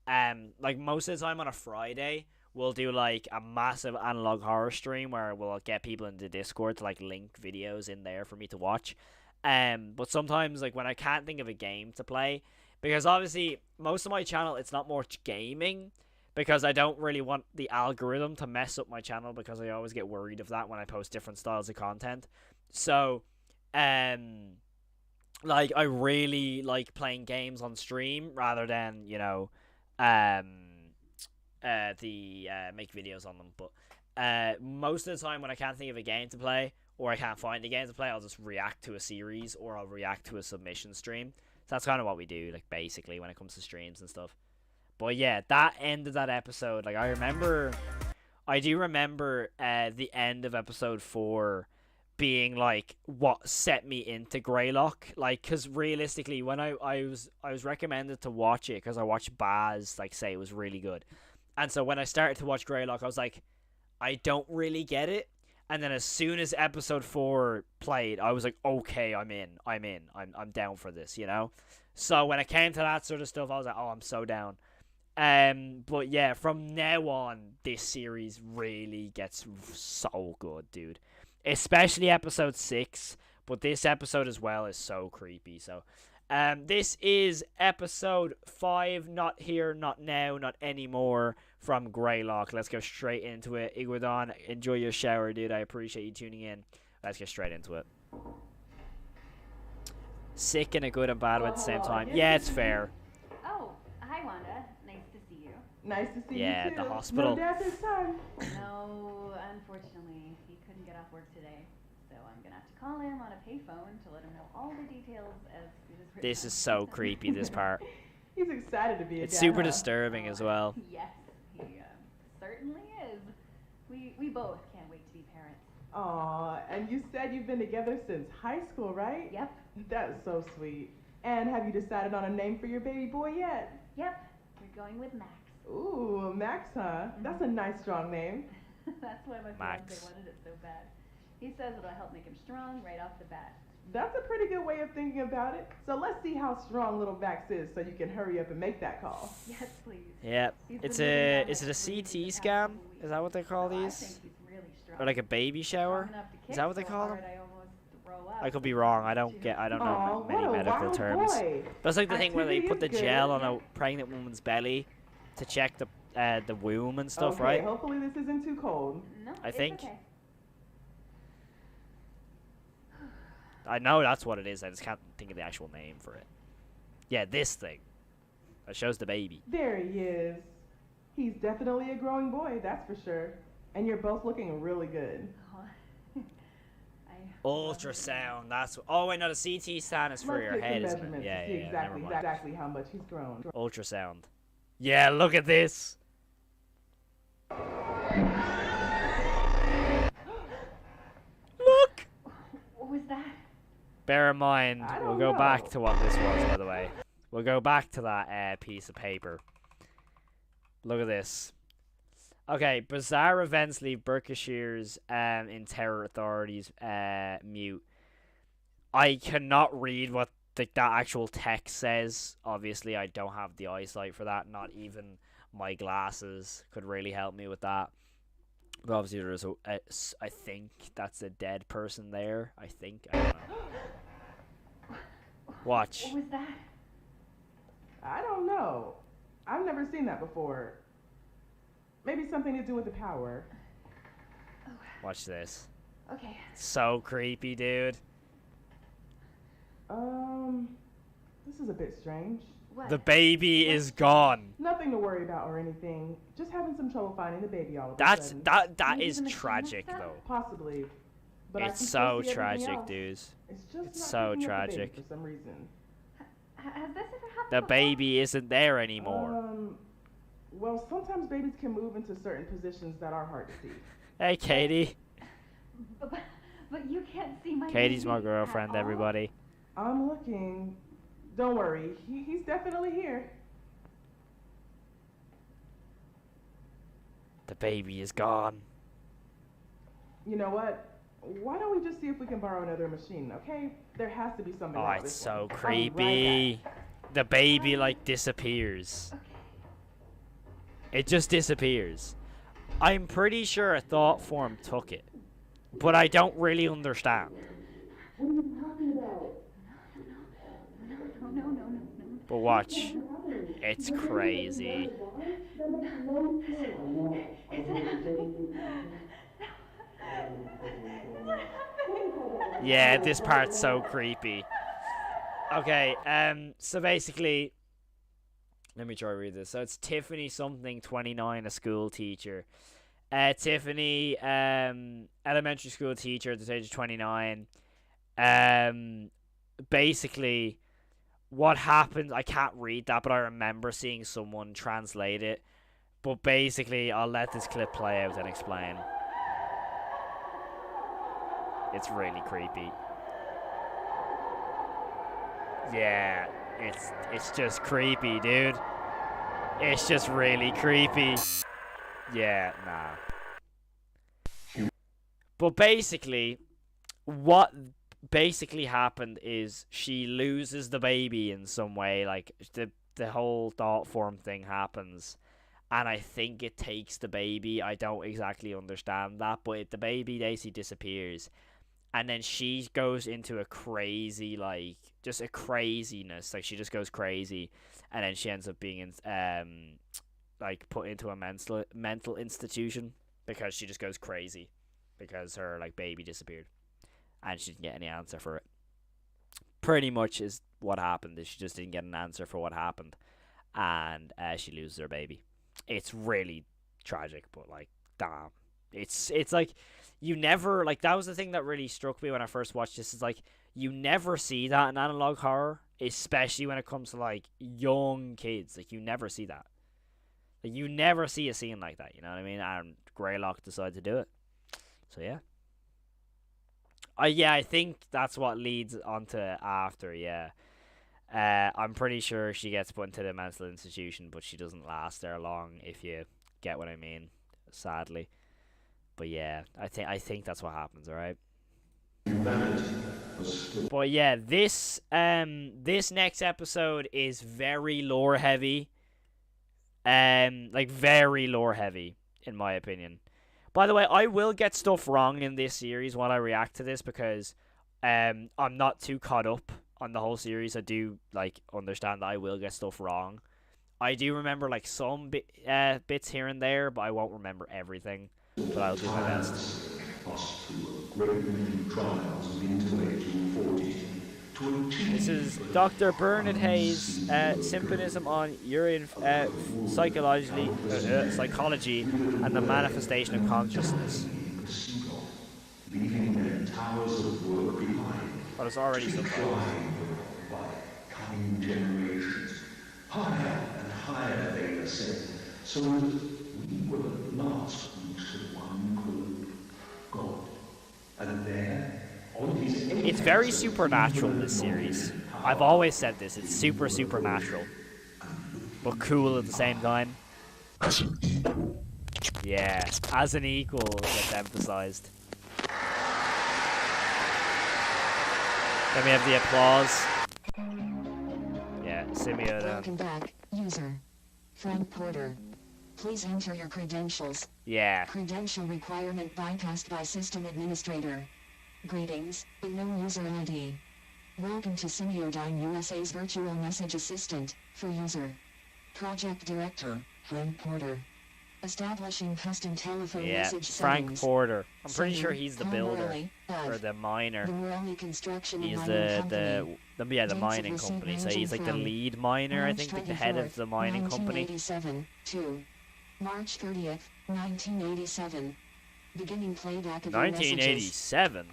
Like most of the time on a Friday, we'll do like a massive analog horror stream where we'll get people into Discord to like link videos in there for me to watch. But sometimes like when I can't think of a game to play, because obviously most of my channel it's not much gaming, because I don't really want the algorithm to mess up my channel, because I always get worried of that when I post different styles of content. So like I really like playing games on stream rather than, you know, make videos on them. But most of the time when I can't think of a game to play, or I can't find a game to play, I'll just react to a series, or I'll react to a submission stream. So that's kind of what we do, like, basically, when it comes to streams and stuff. But yeah, that end of that episode, like, I do remember the end of episode 4 being like what set me into Greylock, like, because realistically when I was recommended to watch it because I watched Baz like say it was really good, and so when I started to watch Greylock I was like, I don't really get it, and then as soon as episode 4 played I was like, okay, I'm down for this, you know. So when it came to that sort of stuff I was like, oh, I'm so down. But yeah, from now on this series really gets so good, dude. Especially episode 6, but this episode as well is so creepy. So, this is episode 5, Not Here, Not Now, Not Anymore, from Greylock. Let's go straight into it. Iguodon, enjoy your shower, dude. I appreciate you tuning in. Let's get straight into it. Sick and a good and bad at the same time. Yeah, it's fair. Oh, hi, Wanda. Nice to see you. Nice to see you, too. Yeah, the hospital. No dad this time. No, unfortunately, he couldn't get off work today, so I'm gonna have to call him on a payphone to let him know all the details as soon as we're This done. is so creepy, this part. He's excited to be a It's dad, super huh? disturbing as well. Yes, he certainly is. We both can't wait to be parents. Aw, and you said you've been together since high school, right? Yep. That's so sweet. And have you decided on a name for your baby boy yet? Yep. We're going with Max. Ooh, Max, huh? That's a nice, strong name. That's why my Max. fiance wanted it so bad. He says it'll help make him strong right off the bat. That's a pretty good way of thinking about it. So let's see how strong little Max is so you can hurry up and make that call. Yes, please. Yep. He's It's been living a down is it a at Queens CT the past scan? couple weeks. Is that what they call So I these? think he's really strong. Or like a baby shower? Strong enough to Is kick that what they so call them? hard I almost throw up. I could be wrong. I don't Aw, know many what a medical wild terms. boy. That's like the thing where they Activity put the is good. gel on a pregnant woman's belly to check the womb and stuff, Okay, right? hopefully this isn't too cold. No, I it's think. okay. I know that's what it is. I just can't think of the actual name for it. Yeah, this thing. That shows the baby. There he is. He's definitely a growing boy, that's for sure. And you're both looking really good. Ultrasound. That's. Oh wait, no. The CT scan is for Let's your get some head, isn't it? measurements Yeah, to see yeah. Never mind. exactly how much he's grown. Ultrasound. Yeah, look at this. Look. What was that? Bear in mind, I we'll don't go know. back to what this was, by the way. We'll go back to that piece of paper. Look at this. Okay, bizarre events leave Berkshire's in terror authorities mute. I cannot read what that actual text says. Obviously, I don't have the eyesight for that. Not even my glasses could really help me with that. But obviously, there's I think that's a dead person there. I think. I don't know. Watch. What was that? I don't know. I've never seen that before. Maybe something to do with the power. Watch this. Okay. So creepy, dude. This is a bit strange. What? The baby is gone. Nothing to worry about or anything. Just having some trouble finding the baby all of a That's sudden. that Maybe is the machine tragic messed up? though. Possibly. But I It's can so still see everything tragic, else. dudes. It's just It's not so picking up the baby tragic. for some reason. Has this ever happened The before? baby isn't there anymore. Well, sometimes babies can move into certain positions that are hard to see. Hey, Katie. But you can't see my Katie's baby my girlfriend, at all? everybody. I'm looking. Don't worry, he's definitely here. The baby is gone. You know what? Why don't we just see if we can borrow another machine, okay? There has to be something Oh, wrong with it's this so one. creepy. The baby, like, disappears. It just disappears. I'm pretty sure a thought form took it. But I don't really understand. What are you talking about? No. But watch. It's crazy. Yeah, this part's so creepy. Okay, so basically, let me try to read this. So it's Tiffany something 29, a school teacher. Tiffany, elementary school teacher at the age of 29. Basically, what happened, I can't read that, but I remember seeing someone translate it. But basically, I'll let this clip play out and explain. It's really creepy. Yeah, it's just creepy, dude. It's just really creepy. Yeah, nah. But basically, what basically happened is she loses the baby in some way. Like, the whole thought form thing happens. And I think it takes the baby. I don't exactly understand that. But the baby basically disappears. And then she goes into a crazy, like, just a craziness. Like, she just goes crazy. And then she ends up being, like, put into a mental institution. Because she just goes crazy. Because her, like, baby disappeared. And she didn't get any answer for it. Pretty much is what happened. Is she just didn't get an answer for what happened. And she loses her baby. It's really tragic, but, like, damn. It's like, you never, like, that was the thing that really struck me when I first watched this. Is like, you never see that in analog horror, especially when it comes to, like, young kids. Like, you never see that. Like, you never see a scene like that, you know what I mean? And Greylock decided to do it. So, yeah. Yeah, I think that's what leads on to after, yeah. I'm pretty sure she gets put into the mental institution, but she doesn't last there long, if you get what I mean, sadly. But yeah, I think that's what happens, alright? But yeah, this next episode is very lore heavy. Like, very lore heavy, in my opinion. By the way, I will get stuff wrong in this series while I react to this, because I'm not too caught up on the whole series. I do, like, understand that I will get stuff wrong. I do remember, like, some bits here and there, but I won't remember everything. But I'll do my best. This is Dr. Bernard Hayes' Symbolism on Urine Psychology and the Manifestation of Consciousness. But it's already subtitled. Higher and higher they ascend, so that we will at last reach the one called God. And there, on his it's very supernatural, this series. I've always said this. It's super supernatural, but cool at the same time. Yeah, as an equal gets emphasized. Let me have the applause. Yeah, Simio. Welcome back, user. Frank Porter. Please enter your credentials. Yeah. Credential requirement bypassed by system administrator. Greetings, unknown user ID. Welcome to Simiodyne USA's virtual message assistant, for user. Project director, Frank Porter. Establishing custom telephone message Frank settings. Porter. I'm pretty sure he's the builder or the miner. The Morelli Construction He's the mining company. So he's like the lead miner, I think, like the head of the mining company. 1987 to March 30th, 1987. Beginning playback of 1987.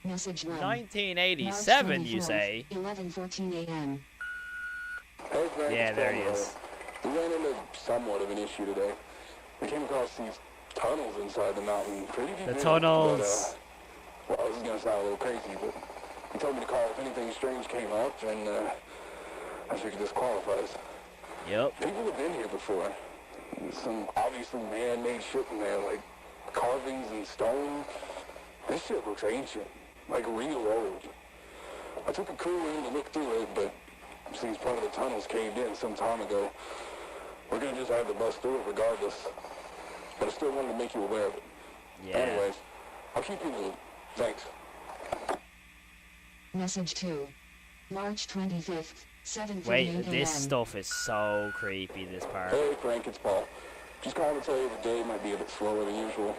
Message 1. 1987, you say? 11:14 a.m. Frank. Yeah, there he is. We ran into somewhat of an issue today. We came across these tunnels inside the mountain. Pretty deep. The tunnels. But, well, this is going to sound a little crazy, but he told me to call if anything strange came up, and I figured this qualifies. Yep. People have been here before. Some obviously man-made shit in there, like carvings and stone. This shit looks ancient, like real old. I took a crew in to look through it, but since part of the tunnels caved in some time ago, we're gonna just have to bust through it regardless. But I still wanted to make you aware of it. Yeah. Anyways, I'll keep you in the loop. Thanks. Message 2. March 25th, 7:48 Wait, a.m. this stuff is so creepy, this part. Hey Frank, it's Paul. Just calling to tell you the day might be a bit slower than usual.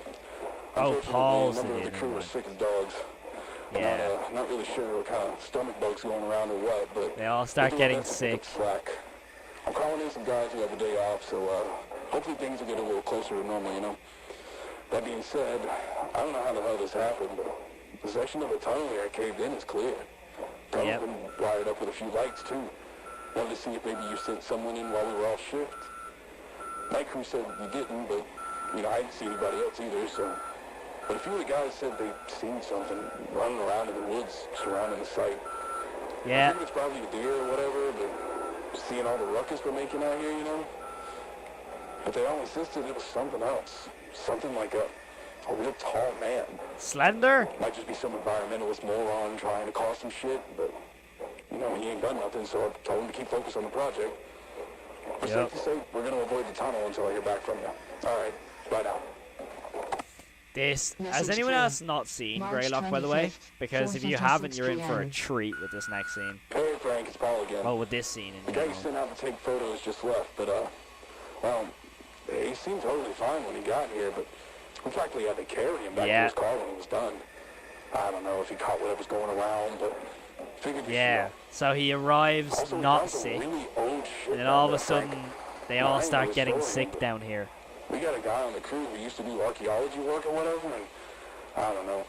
Oh, Paul's a number of the crew are sick as dogs. Yeah. Not really sure what kind of stomach bugs going around or what, but they all start getting sick. Slack. I'm calling in some guys who have a day off, so hopefully things will get a little closer to normal, you know. That being said, I don't know how the hell this happened, but the section of the tunnel here caved in is clear. Tunnel's been wired up with a few lights too. Wanted to see if maybe you sent someone in while we were off shift. Night crew said you didn't, but you know I didn't see anybody else either, so. But a few of the guys said they'd seen something running around in the woods surrounding the site. Yeah. I think it's probably a deer or whatever, but seeing all the ruckus we're making out here, you know. But they all insisted it was something else. Something like a real tall man. Slender? Might just be some environmentalist moron trying to cause some shit, but, you know, he ain't done nothing, so I told him to keep focused on the project. But safe to say, we're going to avoid the tunnel until I hear back from you. All right, bye now. Has anyone else not seen Greylock, by the way? Because if you haven't, you're in for a treat with this next scene. Hey, Frank, it's Paul again. Well, with this scene in The guy general. you sent out to take photos just left, but, well, he seemed totally fine when he got here, but we practically had to carry him back to his car when it was done. I don't know if he caught whatever's going around, but figured Yeah, so he arrives not sick, really old shit and then all of a down there, sudden, they all I ain't start really getting story, sick down here. We got a guy on the crew who used to do archaeology work or whatever, and I don't know.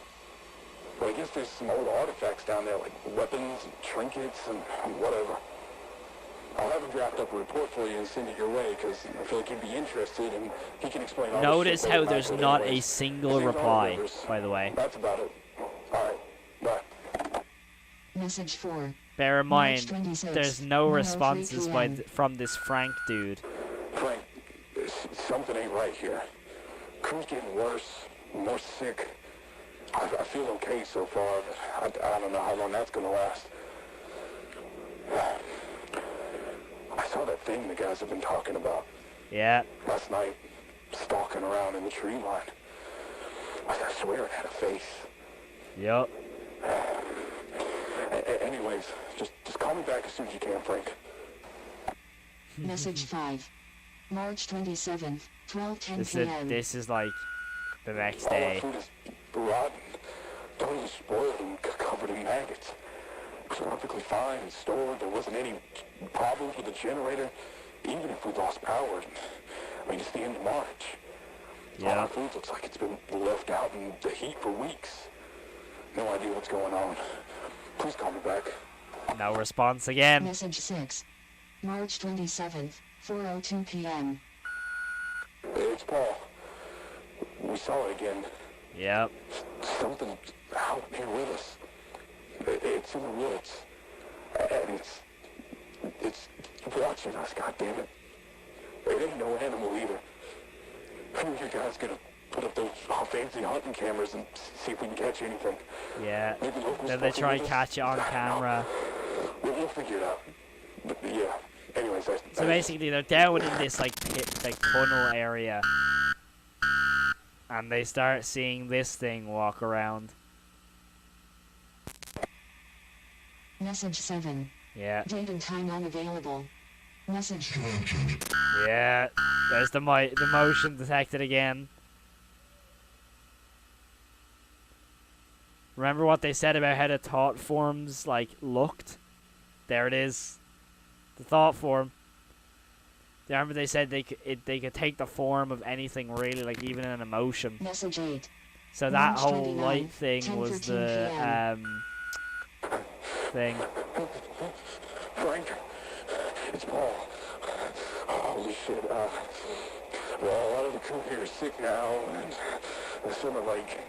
But I guess there's some old artifacts down there, like weapons and trinkets and whatever. I'll have him draft up a report for you and send it your way, because I feel like he'd be interested, and he can explain all Notice this shit how better there's than I not could a anyways. single His name's reply, Rivers. by the way. That's about it. All right, bye. Message 4. Bear in March mind, 26th, there's no 1:03 responses p.m. from this Frank dude. Frank, something ain't right here. Crew's getting worse, more sick. I feel okay so far, but I don't know how long that's gonna last. I saw that thing the guys have been talking about. Yeah. Last night, stalking around in the tree line. I swear it had a face. Yup. Anyways, just call me back as soon as you can, Frank. Message 5. March 27th, 12:10 p.m. This is like the next All day. our food is rotten, totally spoiled and covered in maggots. It was perfectly fine and stored. There wasn't any problems with the generator, even if we lost power. I mean, it's the end of March. All our food looks like it's been left out in the heat for weeks. No idea what's going on. Please call me back. No response again. Message 6. March 27th, 4:02 p.m. Hey, it's Paul. We saw it again. Yep. Something out here with us. It's in the woods. And it's watching us, goddammit. It ain't no animal either. Who are you guys gonna put up those fancy hunting cameras and see if we can catch anything? Yeah. Maybe locals Then they fucking try with and us? catch it on camera. We'll figure it out. But yeah. Anyways, So basically, they're down in this like pit, like tunnel area, and they start seeing this thing walk around. Message 7. Yeah. Date and time unavailable. Message. Yeah. There's the motion detected again. Remember what they said about how the thought forms like looked? There it is. The thought form. Remember they said they could take the form of anything really, like even an emotion. Message 8. So that March whole 29, light thing was 10:13 the p.m. thing. Frank, It's Paul. Holy shit, well, a lot of the crew here is sick now, and they're sort of like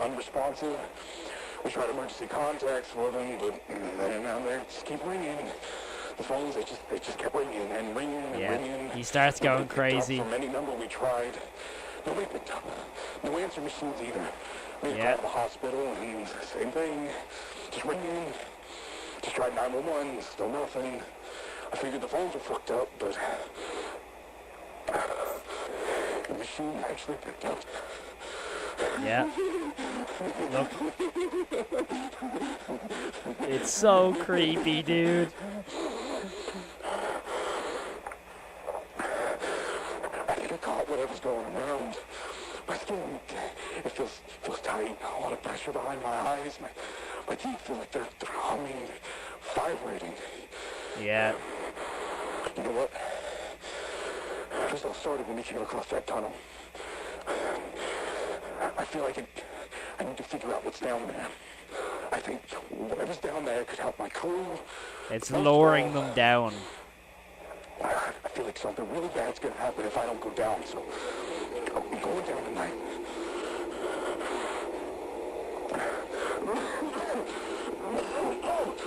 unresponsive. We tried emergency contacts for them, but they just keep ringing. The phones, they just kept ringing and ringing and ringing. He starts going crazy. From any number we tried, nobody picked up. No answer machines either. We called the hospital and same thing. Just ringing. Just tried 911, still nothing. I figured the phones were fucked up, but the machine actually picked up. Yeah. Look. It's so creepy, dude. I think I caught whatever's going around. My skin, it feels tight. A lot of pressure behind my eyes. My teeth feel like they're humming, vibrating. Yeah. You know what? This all started when we came across that tunnel. I feel like I need to figure out what's down there. I think whatever's down there could help my crew. It's lowering them down. I feel like something really bad's gonna happen if I don't go down, so I'm going down tonight.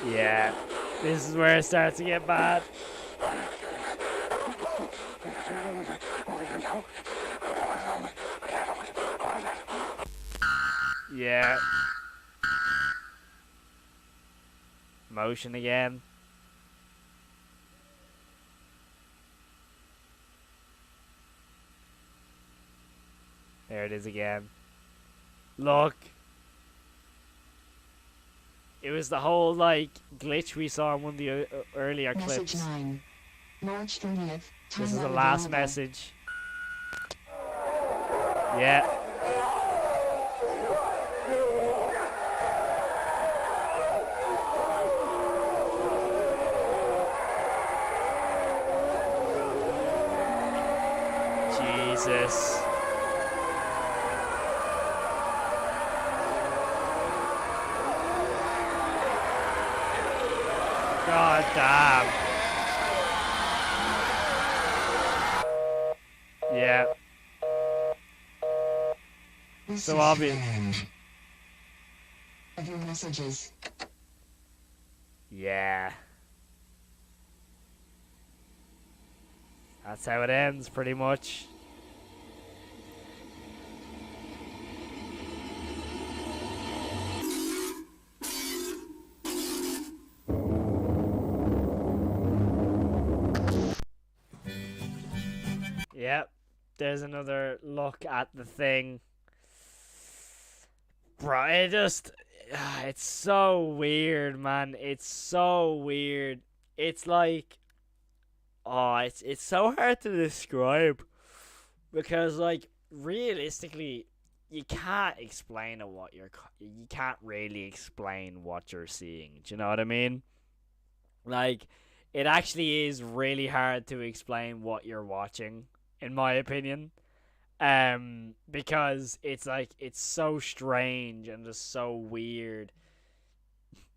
Yeah. This is where it starts to get bad. Yeah. Motion again. There it is again. Look. It was the whole, like, glitch we saw in one of the earlier clips. Message 9. March 30th. This is the last message. Yeah. Jesus. God damn. Yeah. This So is obvious. the end of your messages. Yeah. That's how it ends, pretty much. Yep. There's another look at the thing. Bro, it just... It's so weird, man. It's so weird. It's like... Oh, it's so hard to describe. Because, like, realistically, you can't explain what you can't really explain what you're seeing. Do you know what I mean? Like, it actually is really hard to explain what you're watching, in my opinion. Because it's like, it's so strange and just so weird.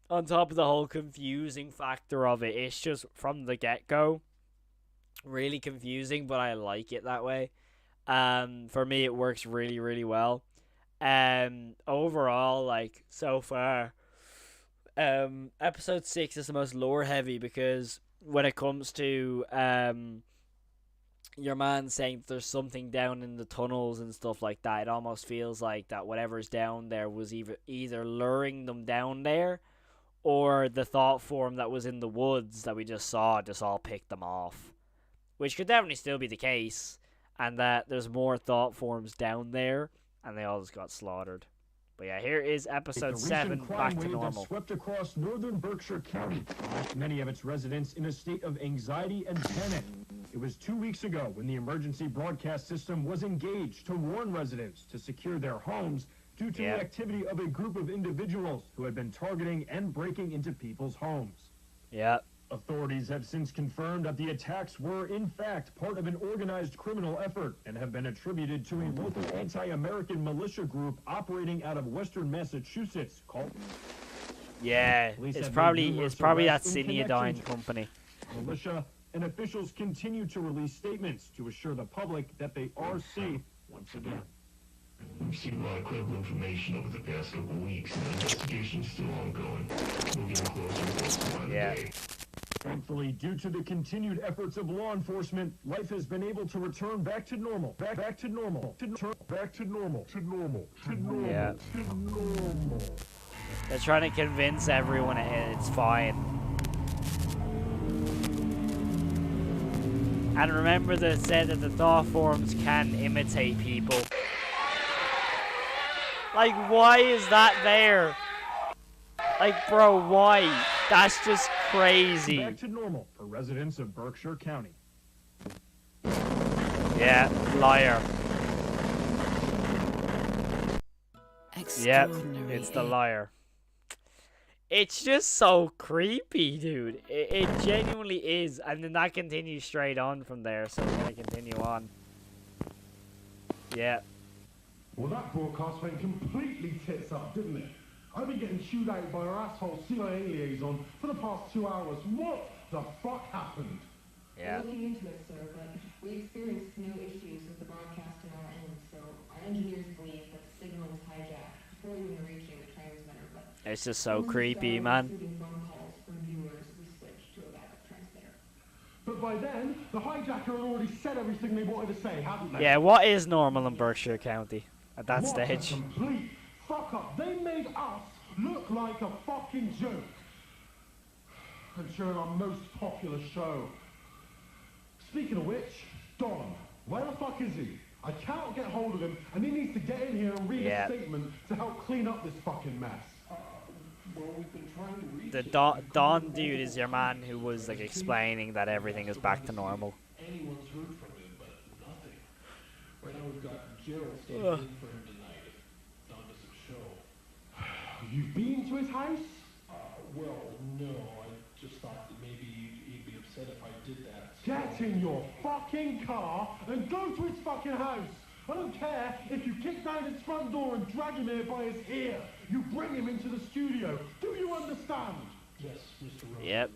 On top of the whole confusing factor of it, it's just from the get-go really confusing, but I like it that way. For me, it works really, really well. Overall, like, so far, episode 6 is the most lore heavy, because when it comes to your man saying that there's something down in the tunnels and stuff like that, it almost feels like that whatever's down there was either luring them down there, or the thought form that was in the woods that we just saw just all picked them off. Which could definitely still be the case, and that there's more thought forms down there, and they all just got slaughtered. But yeah, here is episode 7, back to normal. Swept across northern Berkshire County, left many of its residents in a state of anxiety and panic. It was 2 weeks ago when the emergency broadcast system was engaged to warn residents to secure their homes due to the activity of a group of individuals who had been targeting and breaking into people's homes. Yeah. Authorities have since confirmed that the attacks were, in fact, part of an organized criminal effort and have been attributed to a local anti-American militia group operating out of western Massachusetts called... Yeah, it's probably that Cineodyne company. Militia and officials continue to release statements to assure the public that they are safe once again. We've seen a lot of credible information over the past couple of weeks, and the investigation's still ongoing. We'll get closer by the day. Thankfully, due to the continued efforts of law enforcement, life has been able to return back to normal. Back to normal. Back to normal. To normal. To normal. Yeah. To normal. They're trying to convince everyone it's fine. And remember that said that the thought forms can imitate people. Like, why is that there? Like, bro, why? That's just crazy. Back to normal for residents of Berkshire County. Yeah, liar. Yep, it's the liar. It's just so creepy, dude. It genuinely is. And then that continues straight on from there, so we're gonna continue on. Yeah. Well, that broadcast went completely tits up, didn't it? I've been getting chewed out by our asshole CIA liaison for the past 2 hours. What the fuck happened? Yeah. We're looking into it, sir, but we experienced no issues with the broadcast on our end, so our engineers believe that the signal was hijacked before even reaching the transmitter. But It's just so creepy, man. phone calls from viewers, we switched to a backup transmitter. But by then, the hijacker had already said everything they wanted to say, hadn't they? Yeah, what is normal in Berkshire County at that What stage? a complete fuck up. They made us look like a fucking joke. And during our most popular show. Speaking of which, Don, where the fuck is he? I cannot get hold of him, and he needs to get in here and read a statement to help clean up this fucking mess. Well, we've been trying to reach The Don dude is your man who was like explaining that everything is back to normal. anyone's heard from him, but nothing. Right now we've got Gerald staying in for him tonight if Don doesn't show. You've been to his house? Well, no. I just thought that maybe he'd be upset if I did that. Get in your fucking car and go to his fucking house. I don't care if you kick down his front door and drag him here by his ear. You bring him into the studio. Do you understand? Yes, Mr. Rose. Yep.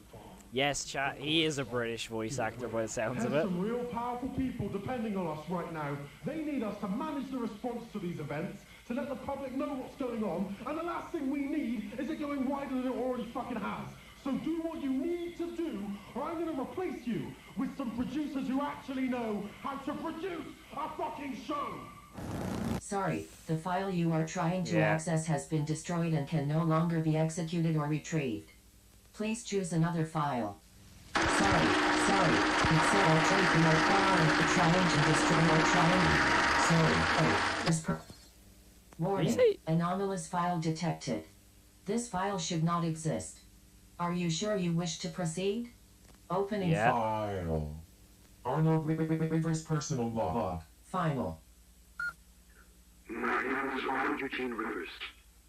Yes, chat. He is a British voice actor by the sounds of There's it. some real powerful people depending on us right now. They need us to manage the response to these events, to let the public know what's going on, and the last thing we need is it going wider than it already fucking has. So do what you need to do, or I'm going to replace you with some producers who actually know how to produce a fucking show. Sorry, the file you are trying to access has been destroyed and can no longer be executed or retrieved. Please choose another file. Sorry, it said I'll take your file trying to destroy or trying. Sorry, Warning, anomalous file detected. This file should not exist. Are you sure you wish to proceed? Opening File. Arnold Rivers personal log. Final. My name is Arnold Eugene Rivers.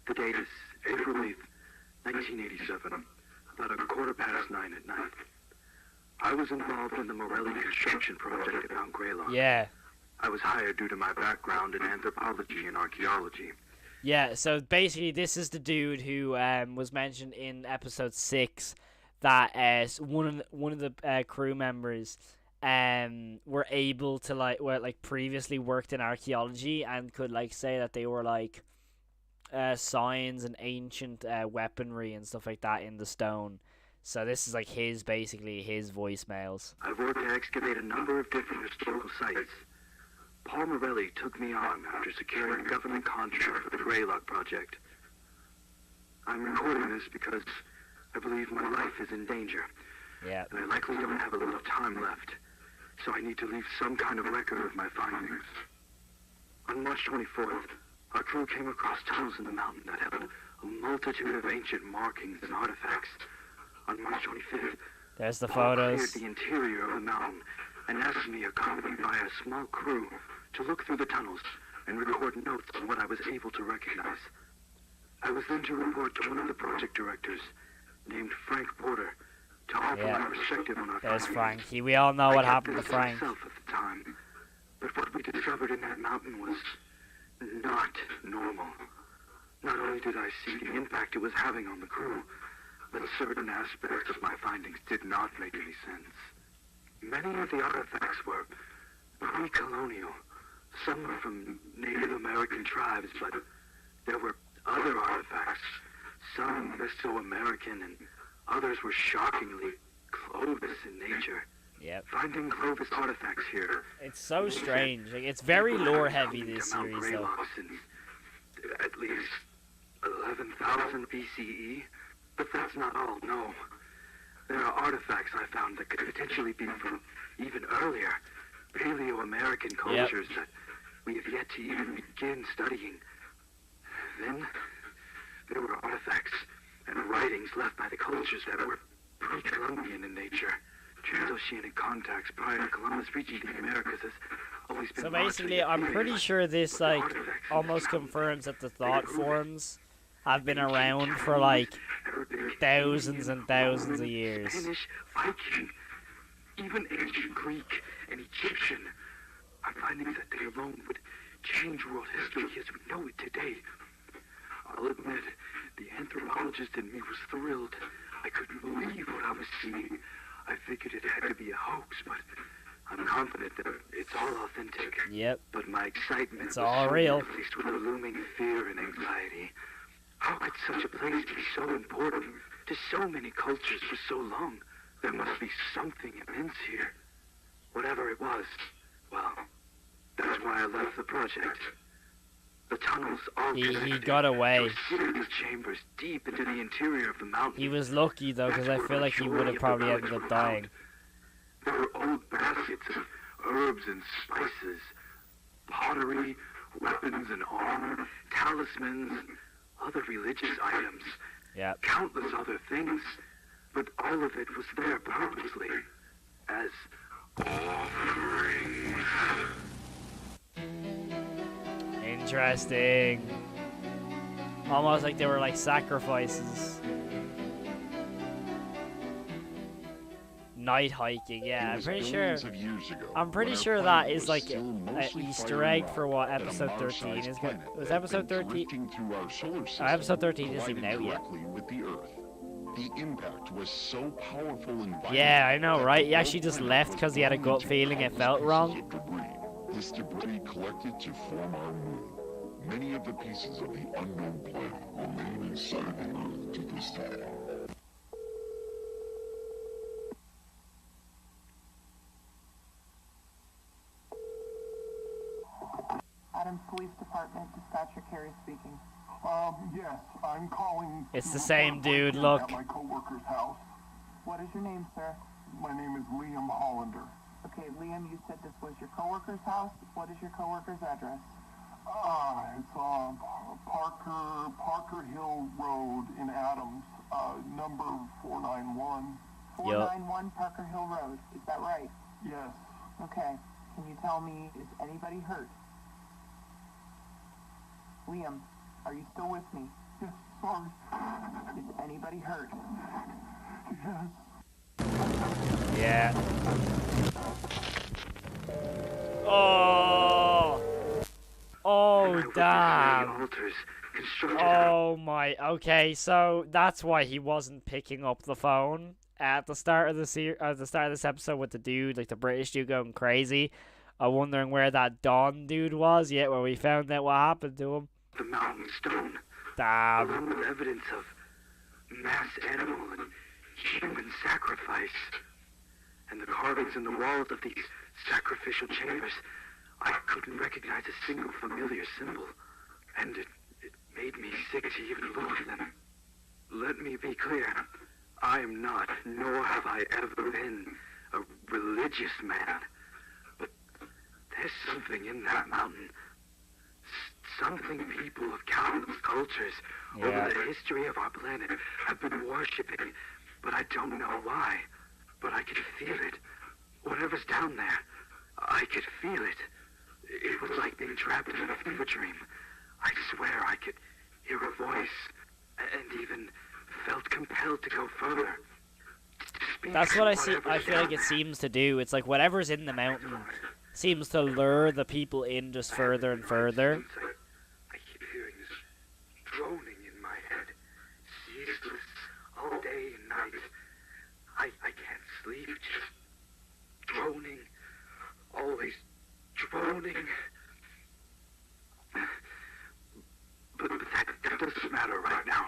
The date is April 8th, 1987, about 9:15 at night. I was involved in the Morelli construction project at Mount Greylock. Yeah. I was hired due to my background in anthropology and archaeology. Yeah, so basically this is the dude who was mentioned in episode 6 that one of the crew members were able to previously worked in archaeology and could say that they were signs and ancient weaponry and stuff like that in the stone. So this is basically his voicemails. I've worked to excavate a number of different historical sites. Paul Morelli took me on after securing a government contract for the Greylock project. I'm recording this because I believe my life is in danger. Yeah. And I likely don't have a lot of time left, so I need to leave some kind of record of my findings. On March 24th, our crew came across tunnels in the mountain that held a multitude of ancient markings and artifacts. On March 25th, there's the Paul photos. cleared the interior of the mountain and asked me, accompanied by a small crew, to look through the tunnels and record notes on what I was able to recognize. I was then to report to one of the project directors, named Frank Porter, to offer my perspective on our There's findings. Frank. We all know what happened to I Frank. kept this to myself at the time, but what we discovered in that mountain was not normal. Not only did I see the impact it was having on the crew, but certain aspects of my findings did not make any sense. Many of the artifacts were pre-colonial. Some were from Native American tribes, but there were other artifacts. Some Mesoamerican and others were shockingly Clovis in nature. Yep. Finding Clovis artifacts here. It's so strange. Like, it's very lore heavy, this Mount series, though. Greylock since at least 11,000 BCE. But that's not all, no. There are artifacts I found that could potentially be from even earlier Paleo-American cultures that we have yet to even begin studying. Then, there were artifacts and writings left by the cultures that were pre-Columbian in nature. Transoceanic contacts prior to Columbus reaching the Americas has always been... So basically, I'm pretty sure this, like, almost confirms that the thought forms have been around for, like, thousands and thousands of years. Spanish, Viking, even ancient Greek and Egyptian are findings that they alone would change world history as we know it today. I'll admit, the anthropologist in me was thrilled. I couldn't believe what I was seeing. I figured it had to be a hoax, but I'm confident that it's all authentic. Yep. But my excitement It's all real. was replaced with a looming fear and anxiety. How could such a place be so important to so many cultures for so long? There must be something immense here. Whatever it was, well, that's why I left the project. The tunnels all He got away. Those chambers deep into the interior of the mountain. He was lucky, though, because I feel like he would have probably ended up dying. There were old baskets of herbs and spices, pottery, weapons and armor, talismans, and other religious items. Yeah. Countless other things, but all of it was there purposely as offerings. Interesting. Almost like they were like sacrifices. Night hiking, yeah, I'm pretty sure that is like an Easter egg for what episode 13 is going. Was episode 13? Episode 13 isn't even out yet. The impact was so powerful and violent. Yeah, I know, right? He actually just left because he had a gut feeling it felt wrong. This debris collected to form our moon. Many of the pieces of the unknown planet remain inside the Earth to this day. Adams Police Department, Dispatcher Carey speaking. Yes, I'm calling. It's the same dude, look. At my coworker's house. What is your name, sir? My name is Liam Hollander. Okay, Liam, you said this was your coworker's house. What is your coworker's address? It's Parker Hill Road in Adams, number 491. 491 Parker Hill Road, is that right? Yes. Okay, can you tell me, is anybody hurt? Liam, are you still with me? Yes, sorry. Is anybody hurt? Yes. Yeah. Oh. Oh, damn. Oh my. Okay, so that's why he wasn't picking up the phone at the start of this episode with the dude, like the British dude going crazy. I'm wondering where that Don dude was. Yeah, where we found out what happened to him. The mountain stone. Damn. Along with evidence of mass animal and human sacrifice. And the carvings in the walls of these sacrificial chambers. I couldn't recognize a single familiar symbol. And it made me sick to even look at them. Let me be clear. I am not, nor have I ever been, a religious man. But there's something in that mountain. Something people of countless cultures over the history of our planet have been worshipping, but I don't know why. But I could feel it. Whatever's down there, I could feel it. It was like being trapped in a fever dream. I swear I could hear a voice, and even felt compelled to go further. That's what I see. I feel like it seems to do. It's like whatever's in the mountain seems to lure the people in just further and further. I keep hearing this droning in my head, ceaseless, all day and night. I can't sleep, just droning, always droning. But that doesn't matter right now.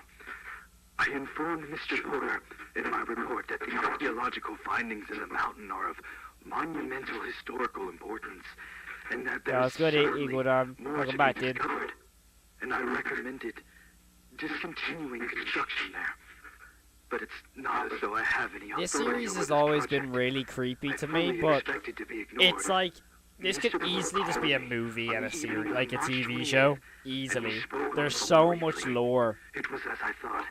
I informed Mr. Porter in my report that the archaeological findings in the mountain are of monumental historical importance, and that there's certainly more to be discovered. And I recommended discontinuing construction there. But it's not as though I have any authority. This series has always been really creepy to me, but it's like this could easily just be a movie and a series, like a TV show, easily. There's so much lore. It was as I thought.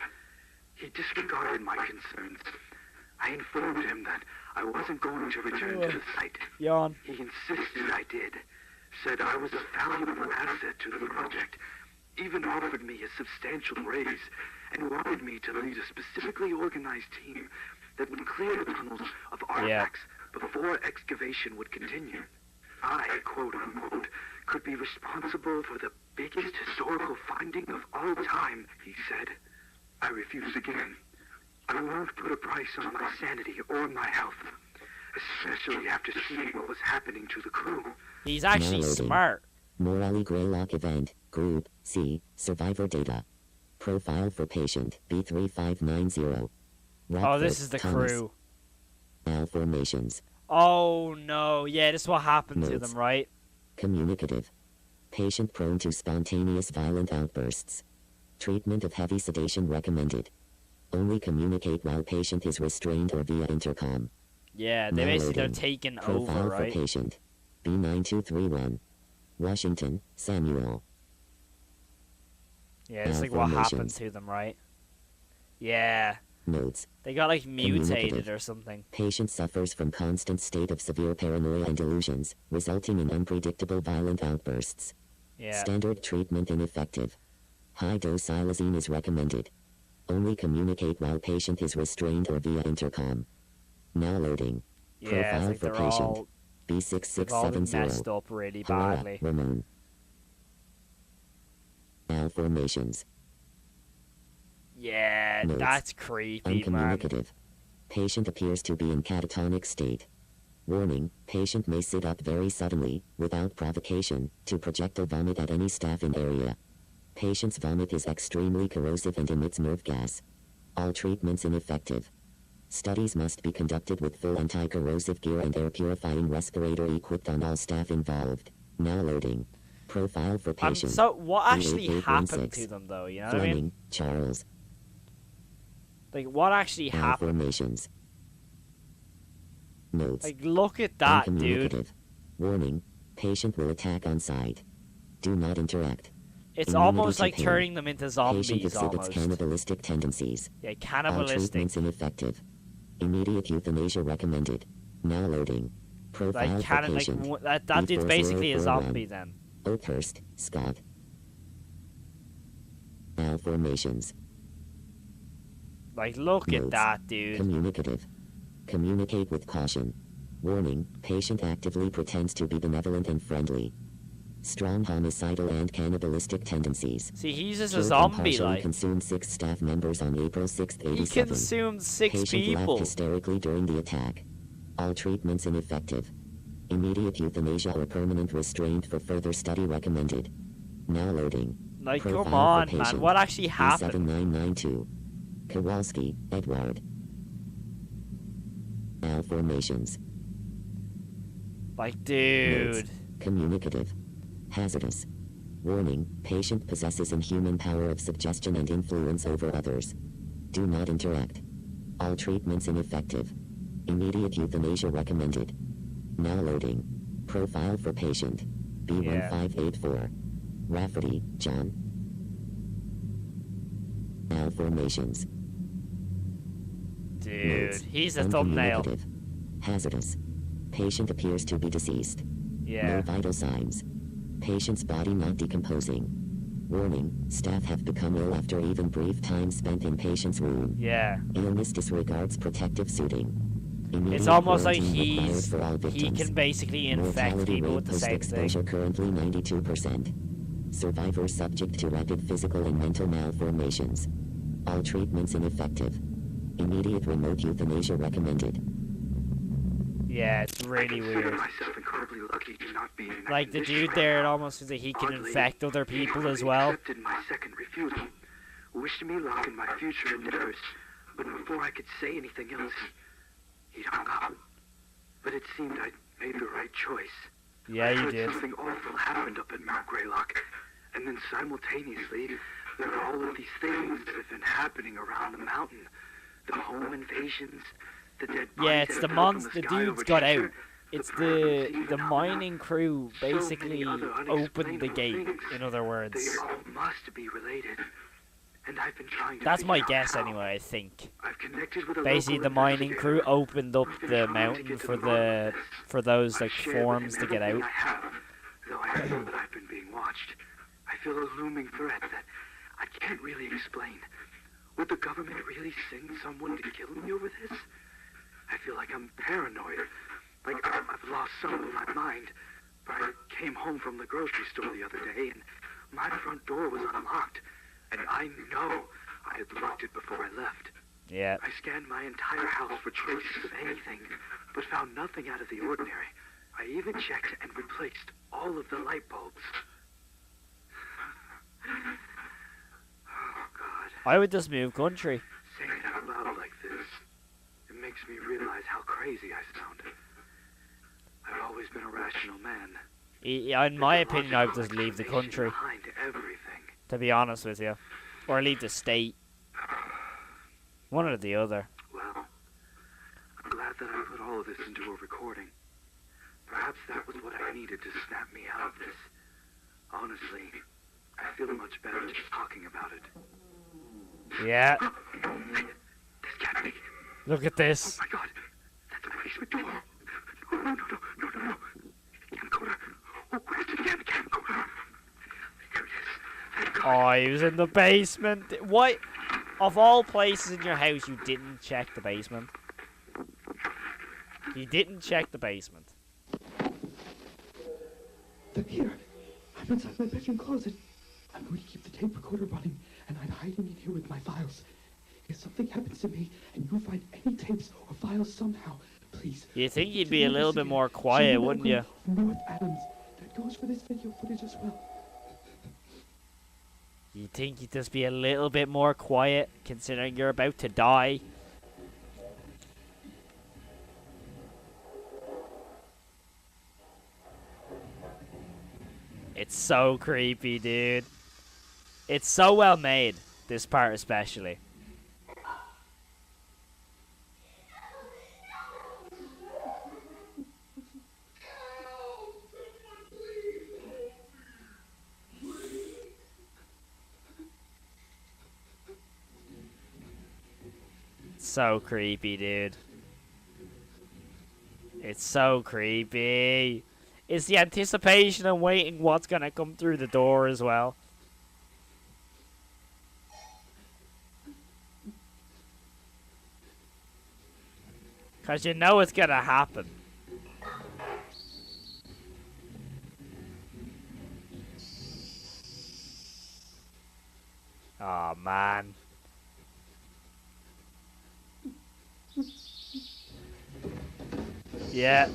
He disregarded my concerns. I informed him that I wasn't going to return to the site. Yawn. He insisted I did. Said I was a valuable asset to the project. Even offered me a substantial raise and wanted me to lead a specifically organized team that would clear the tunnels of artifacts before excavation would continue. I, quote unquote, could be responsible for the biggest historical finding of all time, he said. I refused again. I won't put a price on my sanity or my health, especially after seeing what was happening to the crew. He's actually smart. Morale Greylock event, Group C, Survivor data. Profile for patient B3590. Oh, this is the crew. Malformations. Oh no, yeah, this is what happened to them, right? Communicative. Patient prone to spontaneous violent outbursts. Treatment of heavy sedation recommended. Only communicate while patient is restrained or via intercom. Yeah, they basically they're taking over, right? Profile for patient B9231. Washington, Samuel. Yeah, it's like what happened to them, right? Yeah. Notes. They got like mutated or something. Patient suffers from constant state of severe paranoia and delusions, resulting in unpredictable violent outbursts. Yeah. Standard treatment ineffective. High-dose xylazine is recommended. Only communicate while patient is restrained or via intercom. Now loading. Yeah, Profile for patient. B6670. Messed up really badly. Ramon. Malformations. Yeah, Notes. that's creepy, man. Uncommunicative. Patient appears to be in catatonic state. Warning, patient may sit up very suddenly, without provocation, to projectile vomit at any staff in area. Patient's vomit is extremely corrosive and emits nerve gas. All treatments ineffective. Studies must be conducted with full anti-corrosive gear and air purifying respirator equipped on all staff involved. Now loading. Profile for patient. So what actually happened to them, though? You know what I mean? Charles. Like, what actually happened? Malformations. Notes. Like, look at that, dude. Warning. Patient will attack on sight. Do not interact. It's Immunity almost to like pain. turning them into zombies, Patient exhibits almost. cannibalistic tendencies. Yeah, All cannibalistic. treatments ineffective. Immediate euthanasia recommended. Now loading. Profile Like, for patient. that dude's basically a zombie then. Oakhurst, Scott. Malformations. Like, look at Notes. that, dude. Communicative. Communicate with caution. Warning, patient actively pretends to be benevolent and friendly. Strong homicidal and cannibalistic tendencies. See, he's just a Killed and zombie, partially like. consumed 6 staff members on April 6, 87. He consumed 6 Patient people. laughed hysterically during the attack. All treatments ineffective. Immediate euthanasia or permanent restraint for further study recommended. Now loading. Like, Profile come for on, patient. man. What actually happened? 7992. Kowalski, Edward. Malformations. Like, dude. Notes. Communicative. Hazardous. Warning, patient possesses inhuman power of suggestion and influence over others. Do not interact. All treatments ineffective. Immediate euthanasia recommended. Now loading. Profile for patient. B1584. Rafferty, John. Malformations. Dude, Notes. he's a thumbnail. Uncommunicative. Hazardous. Patient appears to be deceased. Yeah. No vital signs. Patient's body not decomposing. Warning, staff have become ill after even brief time spent in patient's room. Yeah. Illness disregards protective suiting. It's almost like quarantine required for all he victims. can basically infect Mortality people rate with the same thing. post-exposure currently 92%. Survivors subject to rapid physical and mental malformations. All treatments ineffective. Immediate remote euthanasia recommended. Yeah, it's really I consider weird. myself incredibly lucky to not be in that Like the condition dude right there, it now. almost feels like he can Oddly, infect other he people as fully well. accepted my second refusal, wished me luck in my future endeavors, but before I could say anything else, he'd hung up. But it seemed I'd made the right choice. Yeah, I you heard did. something awful happened up at Mount Greylock, and then simultaneously, there are all of these things that have been happening around the mountain. The home invasions, the dead bodies Yeah, it's that the fell from monster. The the sky dude's over got Cheshire, out. It's the mining crew basically opened the gate. In other They words, all must be related. And I've been trying to that's my figure out guess how. anyway. I think I've connected with a basically local the mining investigator crew opened up who's been the trying to mountain get to for the bottom of the this. for those I've like shared with forms him to get everything out. I have, though I know that I've been being watched. I feel a looming threat that I can't really explain. Would the government really send someone to kill me over this? I feel like I'm paranoid. Like I've lost some of my mind. But I came home from the grocery store the other day and my front door was unlocked. And I know I had locked it before I left. Yeah. I scanned my entire house for traces of anything, but found nothing out of the ordinary. I even checked and replaced all of the light bulbs. Oh, God. I would just move country. Saying it out loud like this, it makes me realize how crazy I sound. I've always been a rational man. In my opinion, I would just leave the country. Behind everything. To be honest with you, or leave the state. One or the other. Well, I'm glad that I put all of this into a recording. Perhaps that was what I needed to snap me out of this. Honestly, I feel much better just talking about it. Yeah. This can't be. Look at this. Oh my God, that's my basement door. No. Camcorder. Oh, where's the damn camcorder? Here it is. Thank God. Oh, he was in the basement. Why? Of all places in your house, you didn't check the basement. You didn't check the basement. They're here. I'm inside my bedroom closet. I'm going to keep the tape recorder running, and I'm hiding in here with my files. If something happens to me, and you find any tapes or files somehow, please. You think you'd be a little bit more quiet, wouldn't you? North Adams. That goes for this video footage as well. You think you'd just be a little bit more quiet, considering you're about to die? It's so creepy, dude. It's so well made, this part especially. So creepy, dude. It's so creepy. It's the anticipation and waiting what's gonna come through the door as well. Cause you know it's gonna happen. Oh man. Yeah.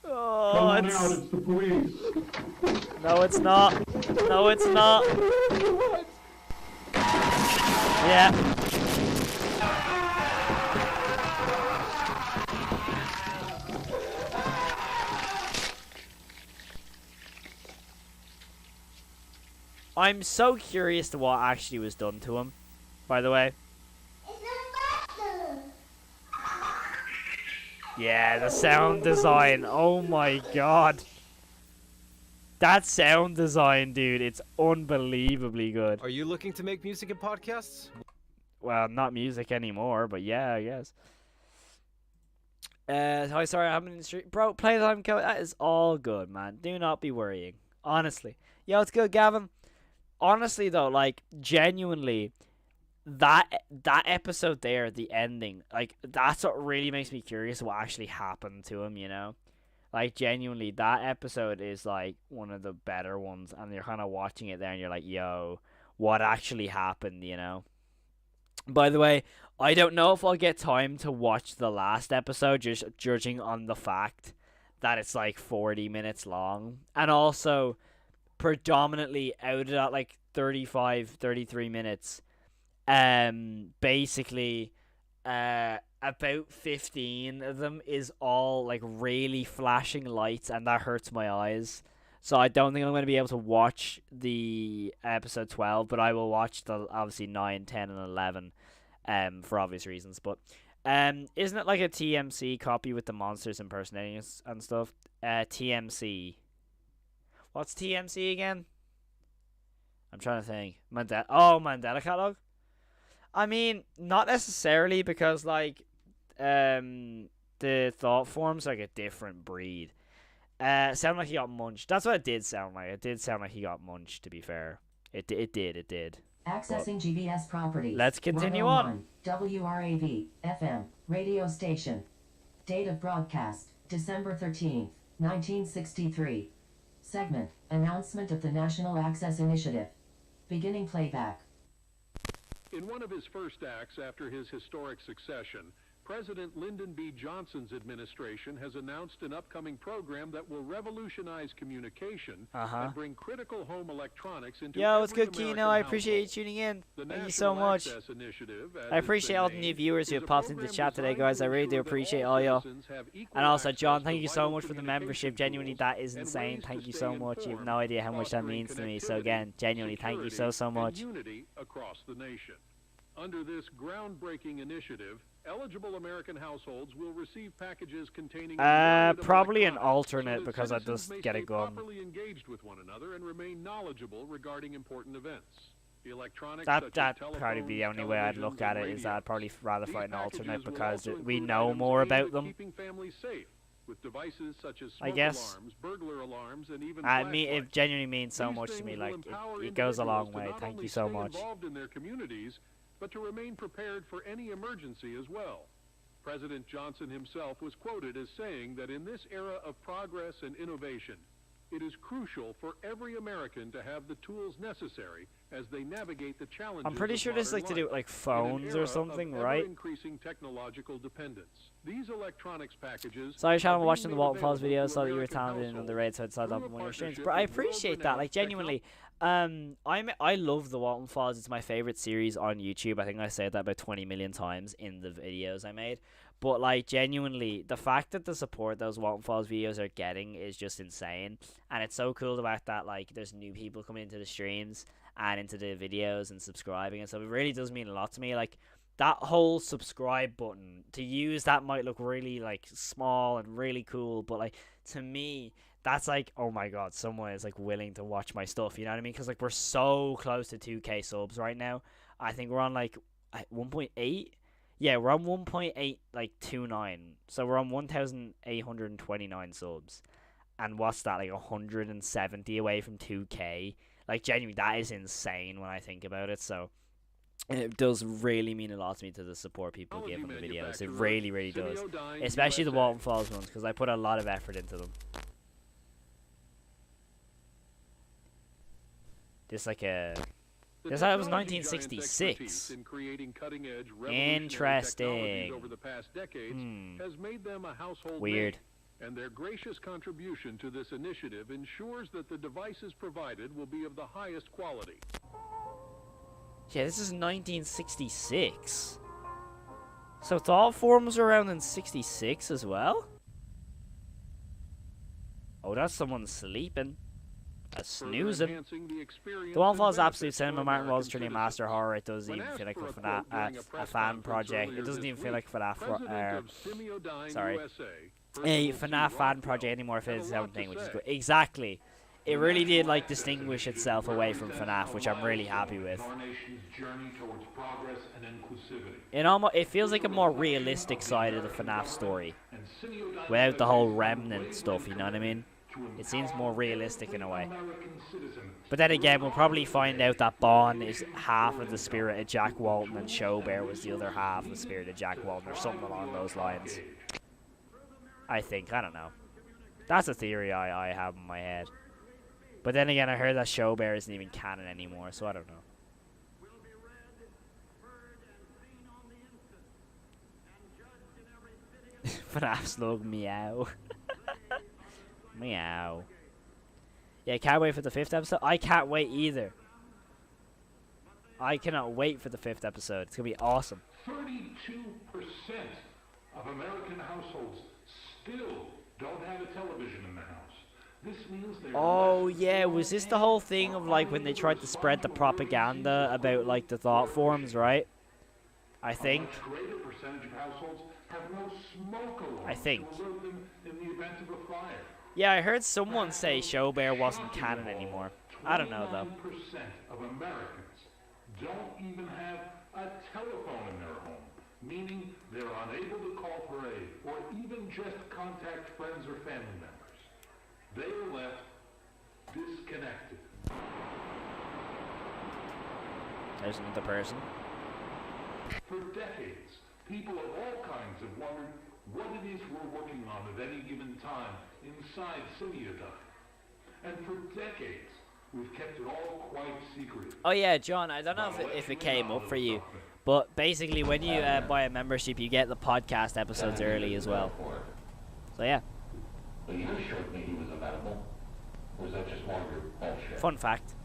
Oh, Come on it's... out, it's the police. No, it's not. No, it's not. Yeah. I'm so curious to what actually was done to him, by the way. Yeah, the sound design. Oh my god. That sound design, dude, it's unbelievably good. Are you looking to make music and podcasts? Well, not music anymore, but yeah, I guess. Hi, sorry, I'm in the street. Bro, playtime code. That is all good, man. Do not be worrying. Honestly. Yo, it's good, Gavin. Honestly, though, like, genuinely, that episode there, the ending, like, that's what really makes me curious what actually happened to him, you know? Like, genuinely, that episode is, like, one of the better ones, and you're kind of watching it there, and you're like, yo, what actually happened, you know? By the way, I don't know if I'll get time to watch the last episode, just judging on the fact that it's like 40 minutes long. And also, predominantly out of that like 35, 33 minutes, basically, about 15 of them is all like really flashing lights, and that hurts my eyes. So I don't think I'm going to be able to watch the episode 12, but I will watch the obviously 9, 10, and 11. For obvious reasons, but isn't it like a TMC copy with the monsters impersonating us and stuff? TMC. What's TMC again? I'm trying to think. Mandela Catalog. I mean, not necessarily, because like the thought form's like a different breed. Sound like he got munched. That's what it did sound like. It did sound like he got munched. To be fair, it did. Accessing GBS properties. Let's continue on. WRAV FM radio station. Date of broadcast December 13th, 1963. Segment announcement of the National Access Initiative. Beginning playback. In one of his first acts after his historic succession, President Lyndon B. Johnson's administration has announced an upcoming program that will revolutionize communication and bring critical home electronics into Yo, what's every good, American Kino? I household. appreciate you tuning in. The Thank you National so much. Access Initiative, as I appreciate it's all been the new named, viewers who is have a popped into the program chat today, designed guys. to I really do ensure that appreciate all all y'all. citizens have equal And also, access John, to thank you so vital much for the communication membership. Genuinely, tools that is and insane. ways Thank to you stay so much. You have informed, no idea how much that fostering means to me. So connectivity, again, genuinely, thank you so security, much. and unity across the nation. Under this groundbreaking initiative, eligible American households will receive packages containing Probably an alternate, because I just get a gun. properly engaged with one another and remain knowledgeable regarding important events. The electronics That'd probably be the only way I'd look at it, is that I'd probably rather find an alternate, because we know more about them. Keeping families safe with devices such as I smoke guess. alarms, burglar alarms, and even It genuinely means so much to me. Like, it goes a long way. Thank you so much. Involved in their communities, but to remain prepared for any emergency as well. President Johnson himself was quoted as saying that in this era of progress and innovation, it is crucial for every American to have the tools necessary as they navigate the challenges. I'm pretty sure this is like to do with like phones or something, right? Increasing technological dependence. These electronics packages. Sorry, Sean, I'm watching the Walton Falls video. Saw that you were talented in the raid, so I decided on one of your streams. But I appreciate that, like, genuinely. I love the Walton Falls. It's my favorite series on YouTube. I think I said that about 20 million times in the videos I made. But like, genuinely, the fact that the support those Walton Falls videos are getting is just insane. And it's so cool the fact that like there's new people coming into the streams and into the videos and subscribing and stuff. It really does mean a lot to me. Like, that whole subscribe button, to use that might look really like small and really cool, but like to me that's like, oh my god, someone is like willing to watch my stuff, you know what I mean? Because like we're so close to 2k subs right now. I think we're on like 1.8. Yeah, we're on 1.8 like 29. So we're on 1,829 subs. And what's that, like 170 away from 2k? Like, genuinely, that is insane when I think about it. So it does really mean a lot to me to the support people give on the videos. It really, really does. Especially the Walton Falls ones, because I put a lot of effort into them. This like a... This was 1966. Interesting. Has made them a household weird. Name, and their gracious contribution to this initiative ensures that the devices provided will be of the highest quality. Yeah, this is 1966. So Thought Forums were around in 66 as well? Oh, that's someone sleeping. A snoozing. The Walton Falls Absolute Cinema, Martin Wall's Trinity Master Horror. It doesn't even feel like a fan project. It doesn't even feel like Fnaf. A Fnaf fan project anymore. If it's its own thing, which is good. Exactly. It really did like distinguish itself away from Fnaf, which I'm really happy with. It feels like a more realistic side of the Fnaf story, without the whole remnant stuff. You know what I mean? It seems more realistic in a way. But then again, we'll probably find out that Bond is half of the spirit of Jack Walton and Showbear was the other half of the spirit of Jack Walton, or something along those lines. I think. I don't know. That's a theory I have in my head. But then again, I heard that Showbear isn't even canon anymore, so I don't know. FNAF slug, meow. Meow. Yeah, can't wait for the 5th episode. I can't wait either. I cannot wait for the 5th episode. It's gonna be awesome. 32% of American households still don't have a television in the house. This means Oh yeah, was this the whole thing of like when they tried to spread the propaganda about like the thought forms, right? I think. A much greater percentage of households have no smoke alarm I think. to alert them in the event of a fire. Yeah, I heard someone say Showbear wasn't canon anymore. I don't know though. 29% of Americans don't even have a telephone in their home, meaning they're unable to call for aid or even just contact friends or family members. They are left disconnected. There's another person. For decades, people of all kinds have wondered what it is we're working on at any given time inside Semiodyne. And for decades, we've kept it all quite secret. Oh yeah, John, I don't know if it came up for you, but basically when you buy a membership, you get the podcast episodes early as well. So yeah. But you assured me he was amenable. Or was that just more of your bullshit? Fun fact.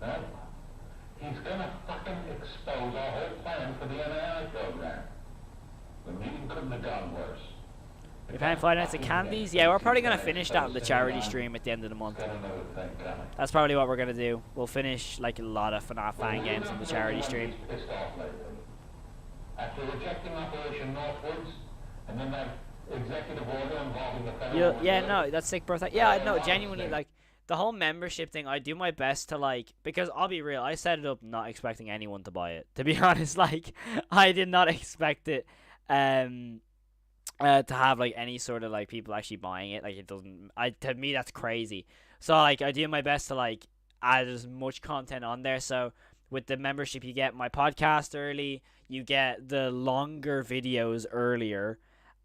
Well, he's gonna fucking expose our whole plan for the NII program. The meeting couldn't have gone worse. You're paying 5 nights of candies? Yeah, we're probably going to finish that on the charity stream at the end of the month. That's probably what we're going to do. We'll finish like a lot of FNAF fan games on the charity stream. After rejecting Operation Northwoods, and then that executive order involving the federal... Yeah, no, that's sick, bro. Yeah, no, genuinely, like, the whole membership thing, I do my best to, like, because I'll be real, I set it up not expecting anyone to buy it. To be honest, like, I did not expect it, to have like any sort of like people actually buying it. Like it doesn't, to me that's crazy. So like I do my best to like add as much content on there. So with the membership you get my podcast early, you get the longer videos earlier,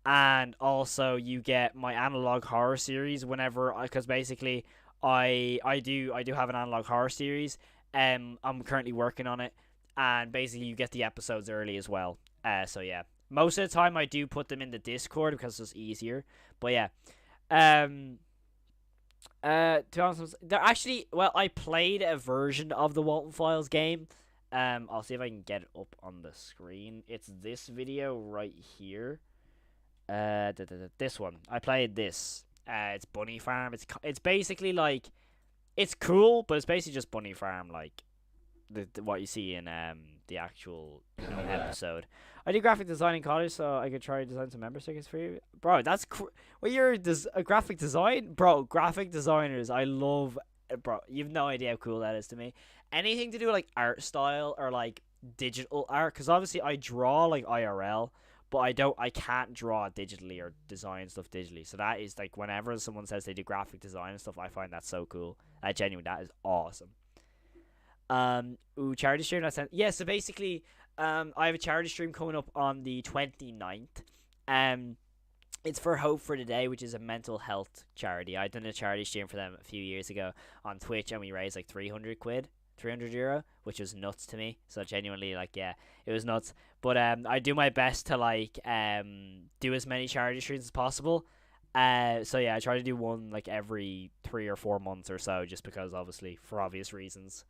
and also you get my analog horror series whenever, because basically I do have an analog horror series. I'm currently working on it, and basically you get the episodes early as well. So yeah. Most of the time, I do put them in the Discord because it's easier. But yeah, to be honest, they're actually, well, I played a version of the Walton Files game. I'll see if I can get it up on the screen. It's this video right here. This one. I played this. It's Bunny Farm. It's basically like, it's cool, but it's basically just Bunny Farm, like what you see in the actual episode. I do graphic design in college, so I could try to design some member stickers for you. Bro, that's well, you're a graphic design? Bro, graphic designers, I love, bro, you've no idea how cool that is to me. Anything to do with, like, art style or, like, digital art, because obviously I draw, like, IRL, but I can't draw digitally or design stuff digitally. So that is, like, whenever someone says they do graphic design and stuff, I find that so cool. Genuinely, that is awesome. Charity stream, yeah, so basically, I have a charity stream coming up on the 29th. It's for Hope for the Day, which is a mental health charity. I done a charity stream for them a few years ago on Twitch, and we raised like 300 euro, which was nuts to me. So genuinely, like, yeah, it was nuts. But I do my best to like do as many charity streams as possible. So yeah, I try to do one like every 3 or 4 months or so, just because obviously for obvious reasons.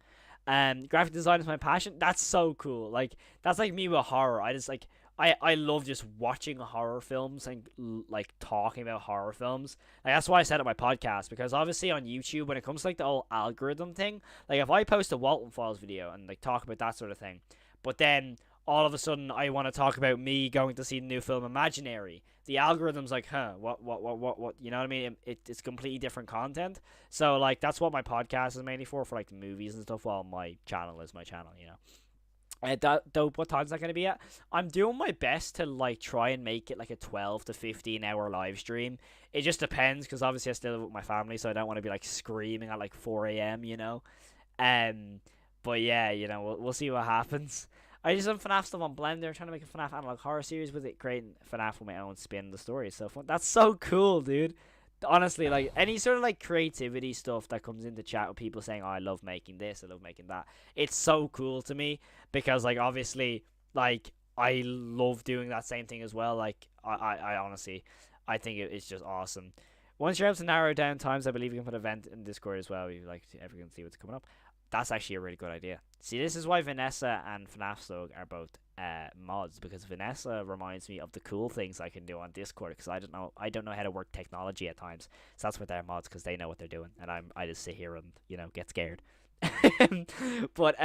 Graphic design is my passion. That's so cool. Like, that's like me with horror. I just like, I love just watching horror films and like talking about horror films. Like, that's why I set up my podcast, because obviously on YouTube, when it comes to like the whole algorithm thing, like if I post a Walton Files video and like talk about that sort of thing, but then all of a sudden I want to talk about me going to see the new film Imaginary, the algorithm's like, what, you know what I mean? It's completely different content. So, like, that's what my podcast is mainly for like the movies and stuff, while my channel is my channel, you know. Dope, what time's that going to be at? I'm doing my best to, like, try and make it, like, a 12 to 15 hour live stream. It just depends, because obviously I still live with my family, so I don't want to be, like, screaming at, like, 4 a.m., you know? But, yeah, you know, we'll see what happens. I just done FNAF stuff on Blender, trying to make a FNAF analog horror series with it, creating FNAF with my own spin. The story is so fun. That's so cool, dude. Honestly, like, any sort of, like, creativity stuff that comes into chat with people saying, oh, I love making this, I love making that. It's so cool to me, because, like, obviously, like, I love doing that same thing as well. Like, I honestly, I think it's just awesome. Once you're able to narrow down times, I believe you can put an event in Discord as well. You like everyone see what's coming up. That's actually a really good idea. See, this is why Vanessa and Fnaf Slug are both mods, because Vanessa reminds me of the cool things I can do on Discord, because I don't know how to work technology at times. So that's what they're mods, because they know what they're doing, and I just sit here and get scared. But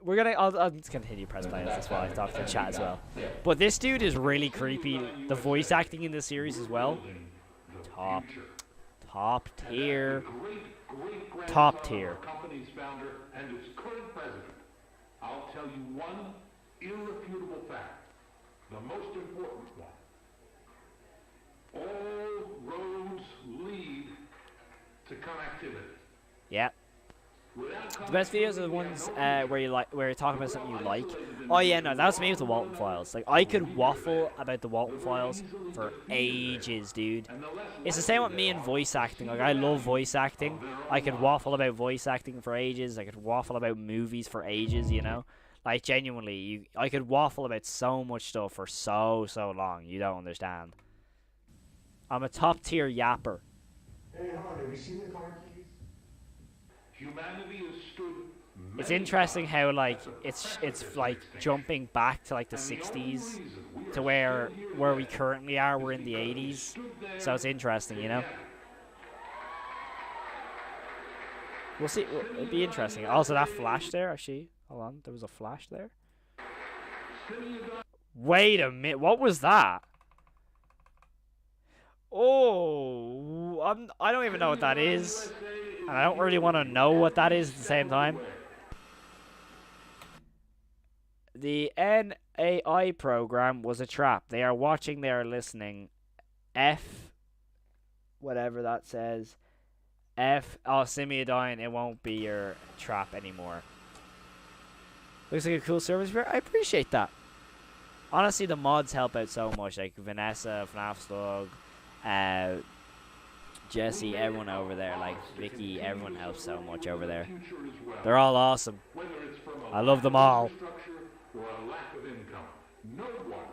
we're gonna I'll just continue press play as well. I talk to the chat as well. But this dude is really creepy. The voice acting in this series as well, top tier. Top tier. Company's founder and its current president. I'll tell you one irrefutable fact, the most important one. All roads lead to connectivity. Yeah. The best videos are the ones where you're talking about something you like. Oh yeah, no, that's me with the Walton Files. Like, I could waffle about the Walton Files for ages, dude. It's the same with me and voice acting. Like, I love voice acting. I could waffle about voice acting for ages. I could waffle about movies for ages, you know? Like, genuinely, I could waffle about so much stuff for so long. You don't understand. I'm a top tier yapper. Hey, hon, have you seen the car keys? Humanity has stood. It's interesting how like it's like jumping back to like the 60s to where we currently are. We're in the 80s, so it's interesting, you know. We'll see. It'd be interesting. Also, that flash there, actually. Hold on, there was a flash there. Wait a minute, what was that? Oh, I don't even know what that is. And I don't really want to know what that is at the same time. The NAI program was a trap. They are watching, they are listening. Whatever that says. Simiodine, it won't be your trap anymore. Looks like a cool service. I appreciate that. Honestly, the mods help out so much. Like Vanessa, Fnaf Slug, Jesse, everyone over there, like Vicky, everyone helps so much over there. They're all awesome. I love them all. Or a lack of income. No one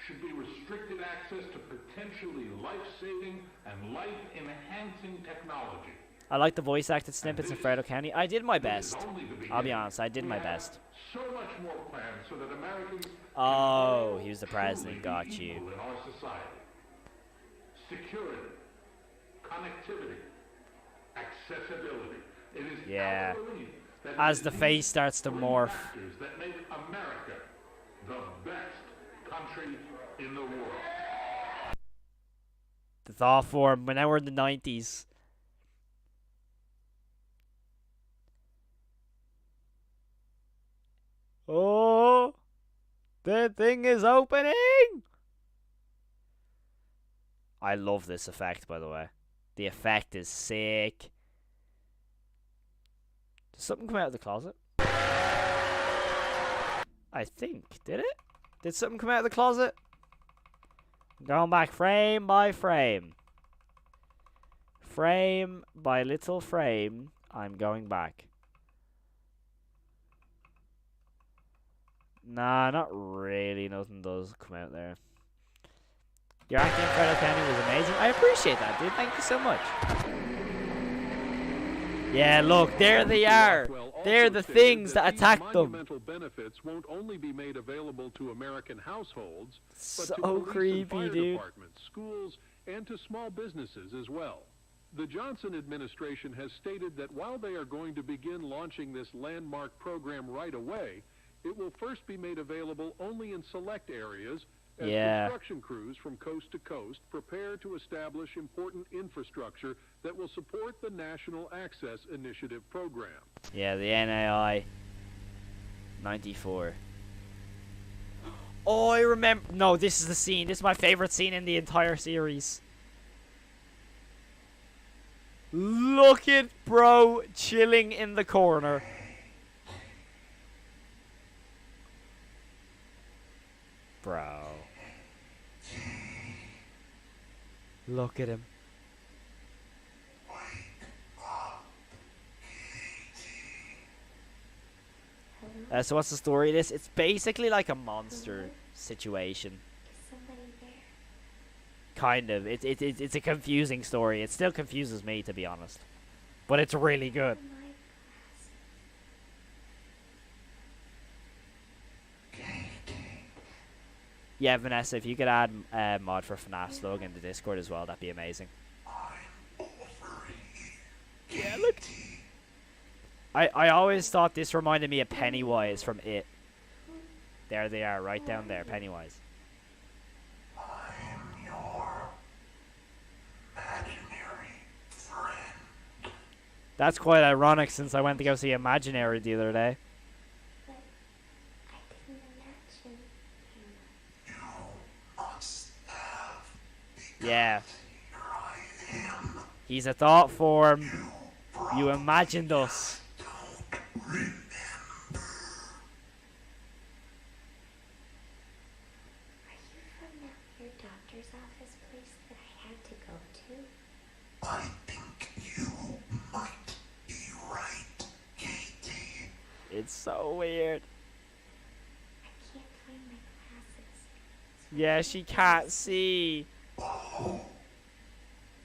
should be restricted access to potentially life-saving and life-enhancing technology. I like the voice acted snippets in Freddo County. I did my best. I'll be honest, I did my best. So much more planned so that Americans. Oh, he was the president. Got you. In our society. Security, connectivity, accessibility. It is yeah. our belief that as the face starts to morph. That make America the best country in the world. The thought form, but now we're in the 90s. Oh, the thing is opening. I love this effect, by the way. The effect is sick. Did something come out of the closet? I think. Did it? Did something come out of the closet? Going back frame by frame. Frame by little frame, I'm going back. Nah, not really. Nothing does come out there. Your acting in Freddo County was amazing. I appreciate that, dude. Thank you so much. Yeah, look, there they are. They're the things that attack them. Monumental benefits won't only be made available to American households, but so to police creepy, and fire dude. departments, schools, and to small businesses as well. The Johnson administration has stated that while they are going to begin launching this landmark program right away, it will first be made available only in select areas as construction crews from coast to coast prepare to establish important infrastructure that will support the National Access Initiative program. Yeah, the NAI 94. Oh, I remember. No, this is the scene. This is my favorite scene in the entire series. Look at bro chilling in the corner. Bro. Look at him. So what's the story of this? It's basically like a monster situation. Is somebody there? Kind of. It's a confusing story. It still confuses me, to be honest. But it's really good. Yeah, Vanessa, if you could add mod for Fnaf Slug in the Discord as well, that'd be amazing. Yeah, look. I always thought this reminded me of Pennywise from It. There they are, right down there, Pennywise. That's quite ironic since I went to go see Imaginary the other day. Yeah. He's a thought form. You imagined us. Your doctor's office place that I had to go to? I think you might be right, Katie. It's so weird. I can't find my glasses. Yeah, she can't see. Oh,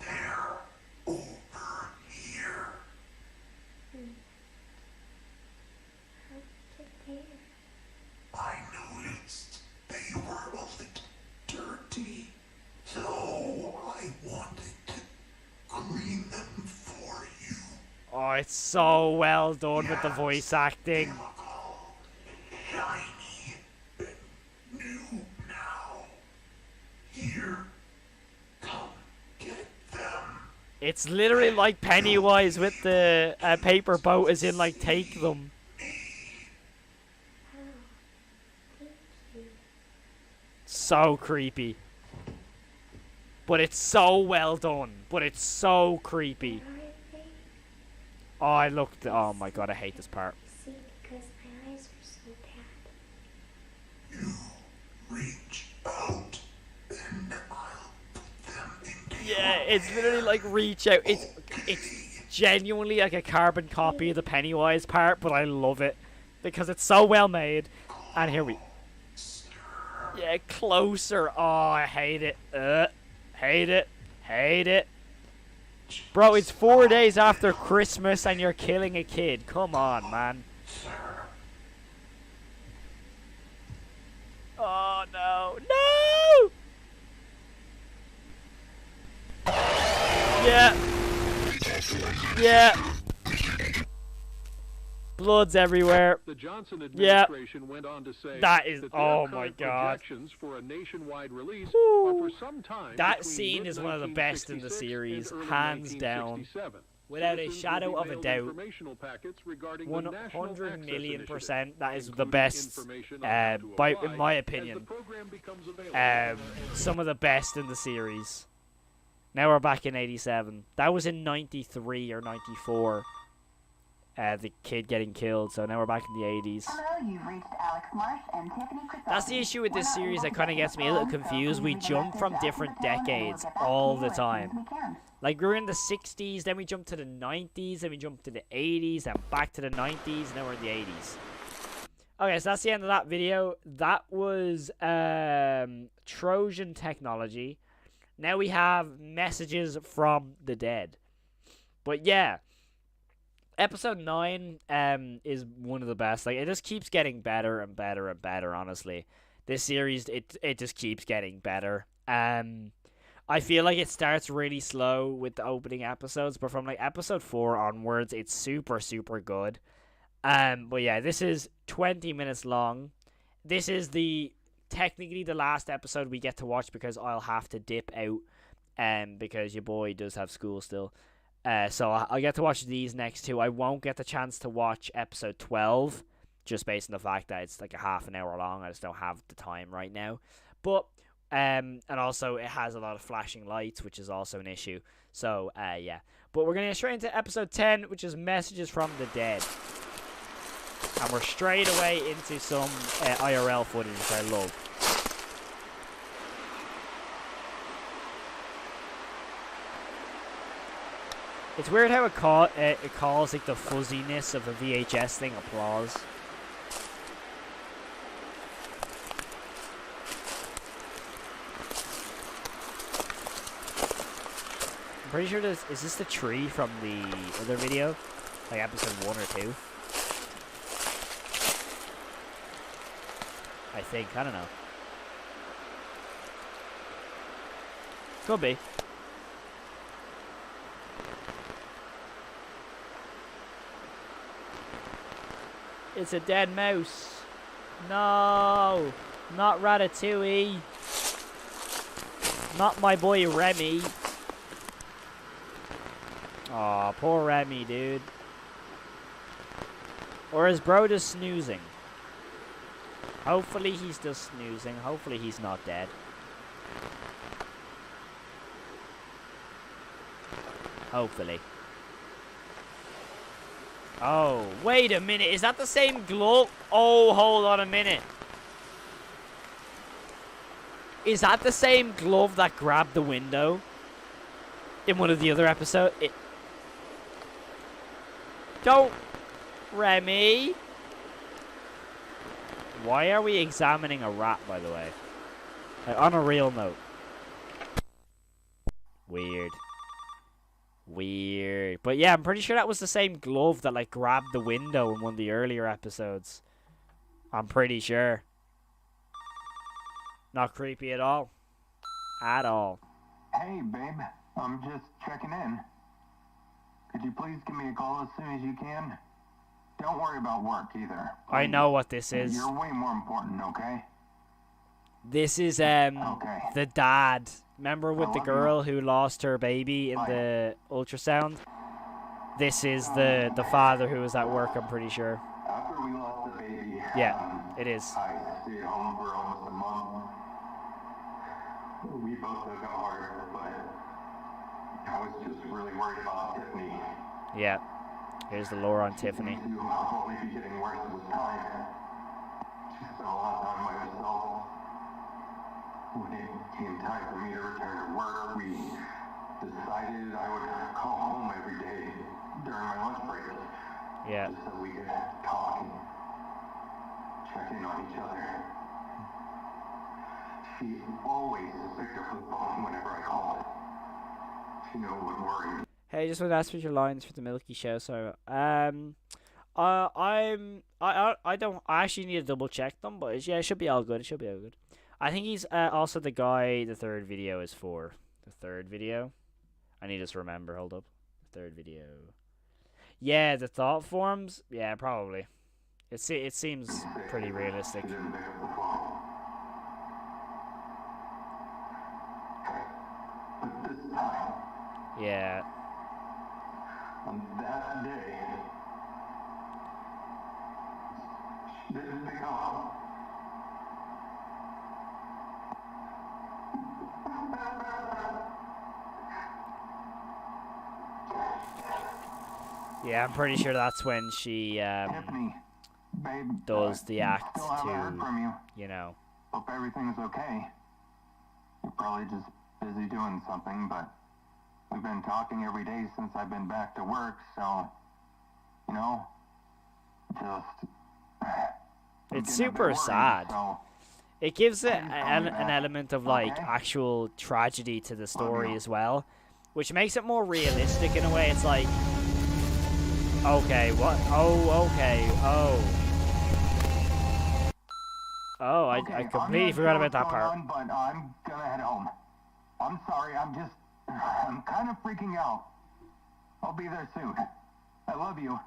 they're over here. How'd you get there? I noticed they were a little dirty, so I wanted to clean them for you. Oh, it's so well done with the voice acting. Shiny and new now. Here, come get them. It's literally like Pennywise with the paper boat, as in like take them. So creepy. But it's so well done. But it's so creepy. Oh, I looked. Oh my god, I hate this part. See, because my eyes are so bad. You reach out and I'll put them into Yeah, it's literally like reach out. It's genuinely like a carbon copy of the Pennywise part, but I love it because it's so well made. And here we. Yeah, closer. Oh, I hate it. Hate it. Hate it. Bro, it's 4 days after Christmas and you're killing a kid. Come on, man. Oh, no. No! Yeah. Yeah. Blood's everywhere. The Johnson Yeah. administration went on to say That is, that their oh my current god. projections for a nationwide release are for some time That between scene is one of the best in the series, and early hands down. 1967. Without a Citizens shadow will of be a mailed doubt. informational packets regarding the National 100 Access million Initiative, %. That is the including best, information on how to by, apply in my as the opinion, program becomes available. some of the best in the series. Now we're back in 87. That was in 93 or 94. The kid getting killed, so now we're back in the 80s. Hello, you've reached Alex Marsh and Tiffany Crisell. That's the issue with this series that kind of gets me a little confused. We jump from different decades all the time. Like, we were in the 60s, then we jumped to the 90s, then we jumped to the 80s, then back to the 90s, now we're in the 80s. Okay, so that's the end of that video. That was Trojan technology. Now we have messages from the dead. But yeah. Episode 9 is one of the best. Like, it just keeps getting better and better and better, honestly. This series, it just keeps getting better. I feel like it starts really slow with the opening episodes, but from, like, episode 4 onwards, it's super, super good. But yeah, this is 20 minutes long. This is technically the last episode we get to watch because I'll have to dip out, because your boy does have school still. So I'll get to watch these next two. I won't get the chance to watch episode 12, just based on the fact that it's like a half an hour long. I just don't have the time right now. But, and also it has a lot of flashing lights, which is also an issue. So, yeah. But we're going to get straight into episode 10, which is Messages from the Dead. And we're straight away into some IRL footage, which I love. It's weird how it calls like the fuzziness of a VHS thing applause. I'm pretty sure this is the tree from the other video, like episode 1 or 2. I think, I don't know. Could be. It's a dead mouse. No, not Ratatouille. Not my boy Remy. Aw, poor Remy, dude. Or is bro just snoozing? Hopefully he's just snoozing. Hopefully he's not dead. Hopefully. Oh, wait a minute. Is that the same glove? Oh, hold on a minute. Is that the same glove that grabbed the window in one of the other episodes? Don't, Remy. Why are we examining a rat, by the way? Like, on a real note. Weird. Weird. But yeah, I'm pretty sure that was the same glove that, like, grabbed the window in one of the earlier episodes. I'm pretty sure. Not creepy at all. At all. Hey, babe. I'm just checking in. Could you please give me a call as soon as you can? Don't worry about work either. I know what this is. You're way more important, okay? This is the dad. Remember with the girl who lost her baby in the ultrasound? This is the father who was at work, I'm pretty sure. After we lost the baby, yeah, it is. I stayed home for almost a month. We both took it hard, but I was just really worried about Tiffany. Yeah. Here's the lore on Tiffany. I'll only be getting worse with time. She spent a lot of time by herself. When it came time for me to return to work, we decided I would call home every day during my lunch break. Yeah. Just so we could talk and check in on each other. She always picked up the phone whenever I called. She knew it would worry. Hey, just want to ask for your lines for the Milky Show. So, I actually need to double check them, but yeah, it should be all good. It should be all good. I think he's also the guy the third video is for. The third video? I need to just remember. Hold up. The third video. Yeah, the thought forms. Yeah, probably. It seems pretty realistic. Yeah. On that day, she didn't pick up. Yeah, I'm pretty sure that's when she Tiffany, babe, does the act still haven't heard from you. you know. Hope everything's okay. You're probably just busy doing something, but we've been talking every day since I've been back to work, so, you know, just... It's super sad. It gives it an element of, like, actual tragedy to the story as well, which makes it more realistic in a way. It's like, okay, what? Oh, okay, oh. Oh, I completely forgot about that part. But I'm gonna head home. I'm sorry, I'm kind of freaking out. I'll be there soon. I love you.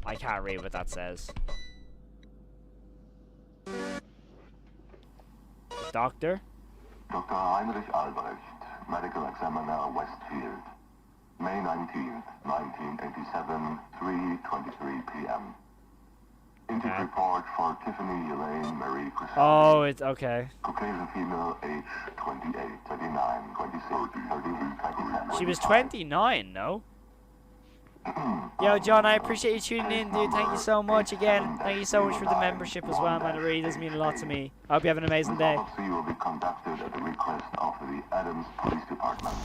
I can't read what that says. Doctor? Dr. Heinrich Albrecht, Medical Examiner, Westfield. May 19th, 1987, 3:23 p.m. Intake report for Tiffany Elaine Marie Crisel. Oh, it's okay. Caucasian female, age 28, 39, 26, 30, 27. She was 29, no? Yo, John, I appreciate you tuning in, dude. Thank you so much again. Thank you so much for the membership as well, man. It really does mean a lot to me. I hope you have an amazing day. The autopsy will be conducted at the request of the Adams Police Department.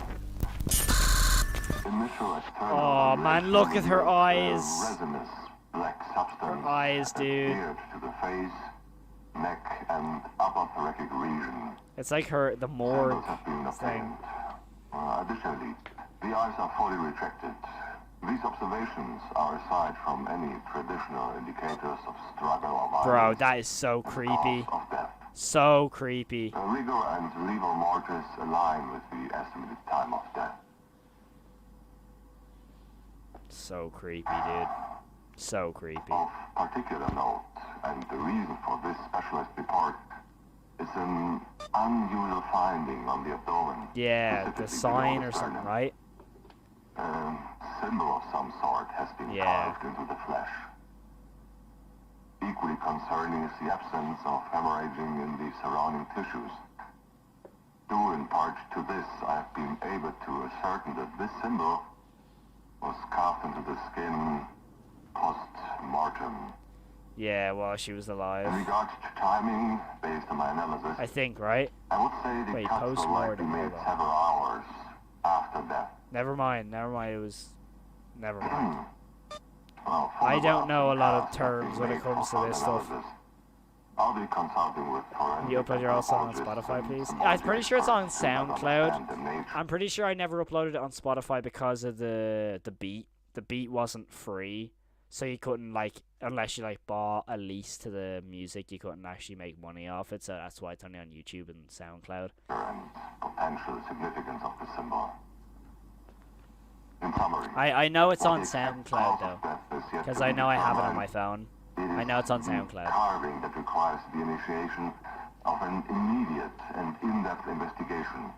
Oh, man, look at her eyes. Resinous black substance her eyes, dude. adhered to the face, neck, and upper thoracic region. It's like the morgue Samples have been thing. obtained. Additionally, the eyes are fully retracted. These observations are aside from any traditional indicators of struggle or violence. Bro, that is so creepy. Of death. So creepy. Rigor and livor mortis align with the estimated time of death. So creepy, dude. So creepy. Of particular note, and the reason for this specialist report, is an unusual finding on the abdomen. Yeah, the sign or something, right? A symbol of some sort has been carved into the flesh. Equally concerning is the absence of hemorrhaging in the surrounding tissues. Due in part to this, I have been able to ascertain that this symbol was carved into the skin post-mortem. Yeah, while she was alive. In regards to timing, based on my analysis, I think, right? I would say the cuts were likely made several hours after death. Never mind, it was... Never mind. Well, I don't know a lot of terms when it comes to this stuff. I'll be consulting with Can you upload your old song on Spotify, please? I'm pretty sure it's on SoundCloud. I'm pretty sure I never uploaded it on Spotify because of the beat. The beat wasn't free, so you couldn't, like, unless you, like, bought a lease to the music, you couldn't actually make money off it, so that's why it's only on YouTube and SoundCloud. And potential significance of the symbol. In summary, I know it's on SoundCloud, though, because I know I have it on my phone. I know it's on SoundCloud. Carving that requires the initiation of an immediate and in-depth investigation.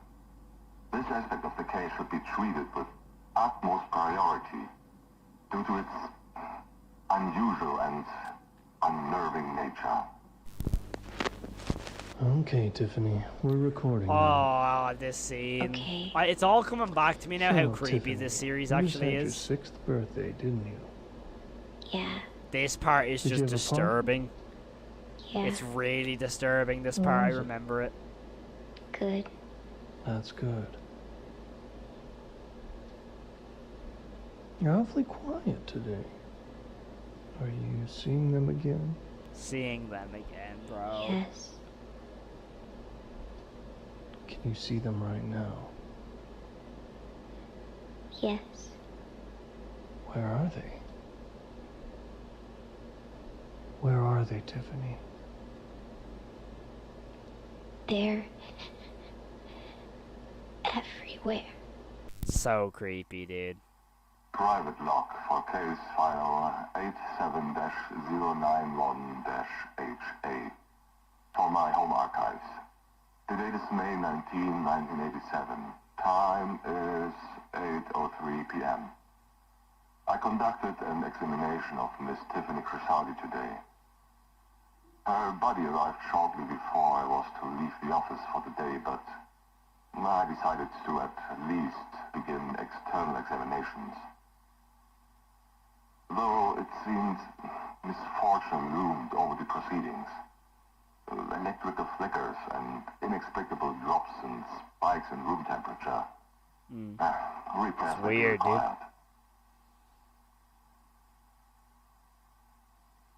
This aspect of the case should be treated with utmost priority due to its unusual and unnerving nature. Okay, Tiffany, we're recording now. Oh, this scene. Okay. It's all coming back to me now how creepy Tiffany, this series you actually just had is. your 6th birthday, didn't you? Yeah. This part is Did you just have a party? disturbing. Yeah. It's really disturbing, this What part. I was it? remember it. Good. That's good. You're awfully quiet today. Are you seeing them again? Seeing them again, bro. Yes. Can you see them right now? Yes. Where are they? Where are they, Tiffany? They're everywhere. So creepy, dude. Private lock for case file 87-091-HA for my home archives. The date is May 19, 1987. Time is 8:03 p.m. I conducted an examination of Miss Tiffany Crisaldi today. Her body arrived shortly before I was to leave the office for the day, but I decided to at least begin external examinations. Though it seemed misfortune loomed over the proceedings. Electrical flickers and inexplicable drops and spikes in room temperature. It's weird, dude.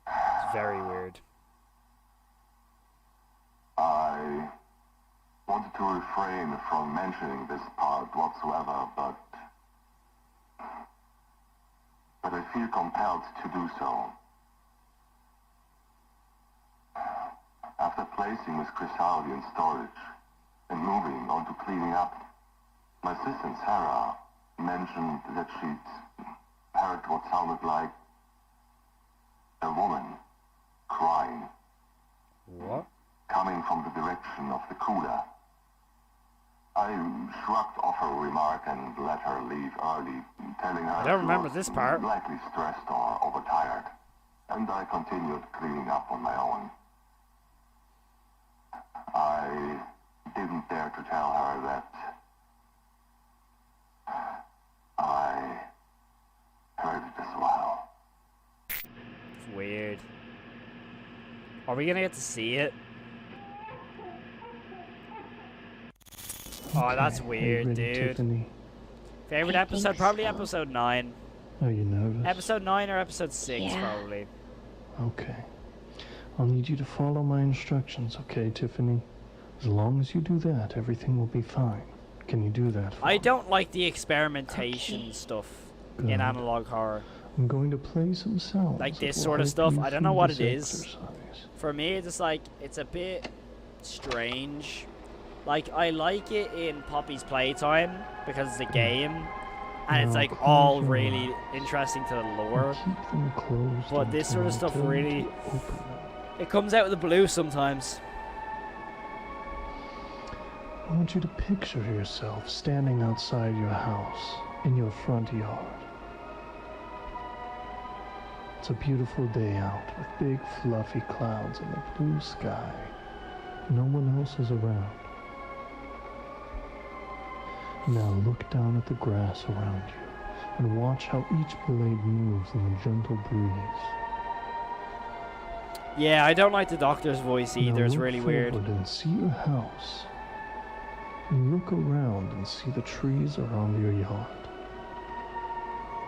It's very weird. I wanted to refrain from mentioning this part whatsoever, but I feel compelled to do so. After placing Miss Crisaldi in storage and moving on to cleaning up, my assistant Sarah mentioned that she'd heard what sounded like a woman crying. What? Coming from the direction of the cooler. I shrugged off her remark and let her leave early, telling her I don't remember she was this part. likely stressed or overtired, and I continued cleaning up on my own. I didn't dare to tell her that I heard it as well. It's weird. Are we gonna get to see it? Oh, that's weird, ready, dude. Tiffany? Favorite episode? Probably episode 9. Are you nervous? Episode 9 or episode 6, Yeah. probably. Okay. I'll need you to follow my instructions, okay, Tiffany? As long as you do that, everything will be fine. Can you do that? I don't like the experimentation stuff in analog horror. I'm going to play some sounds. Like this that will sort of help stuff. you I don't know through what it this is. exercise. For me, it's just like, it's a bit strange. Like, I like it in Poppy's Playtime because it's a game. And it's Now like close all your really eyes. interesting to the lore. Keep them closed But this sort of until I stuff tell you really, to open them. it comes out of the blue sometimes. I want you to picture yourself standing outside your house in your front yard. It's a beautiful day out with big fluffy clouds and a blue sky. No one else is around. Now look down at the grass around you and watch how each blade moves in the gentle breeze. Yeah, I don't like the doctor's voice either. Now It's look really weird. forward and see your house. And look around and see the trees around your yard.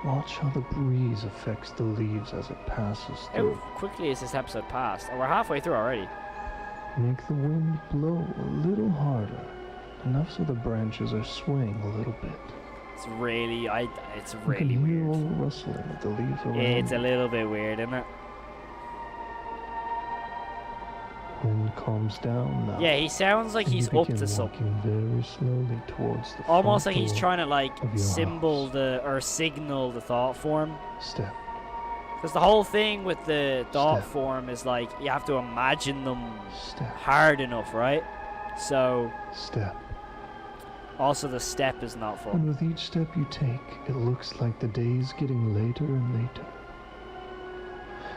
Watch how the breeze affects the leaves as it passes How through. quickly is this episode passed? Oh, we're halfway through already. Make the wind blow a little harder, enough so the branches are swaying a little bit. It's really, it's You really can hear weird. all the rustling of the leaves around It's a you. little bit weird, isn't it? Wind calms down now. Yeah, he sounds like and he's you up begin to something. walking very slowly towards the Almost front like he's door trying to like of your symbol house. or signal the thought form. Step. Because the whole thing with the thought form is like you have to imagine them hard enough, right? So Step. also the step is not And fun. with each step you take, it looks like the day's getting later and later.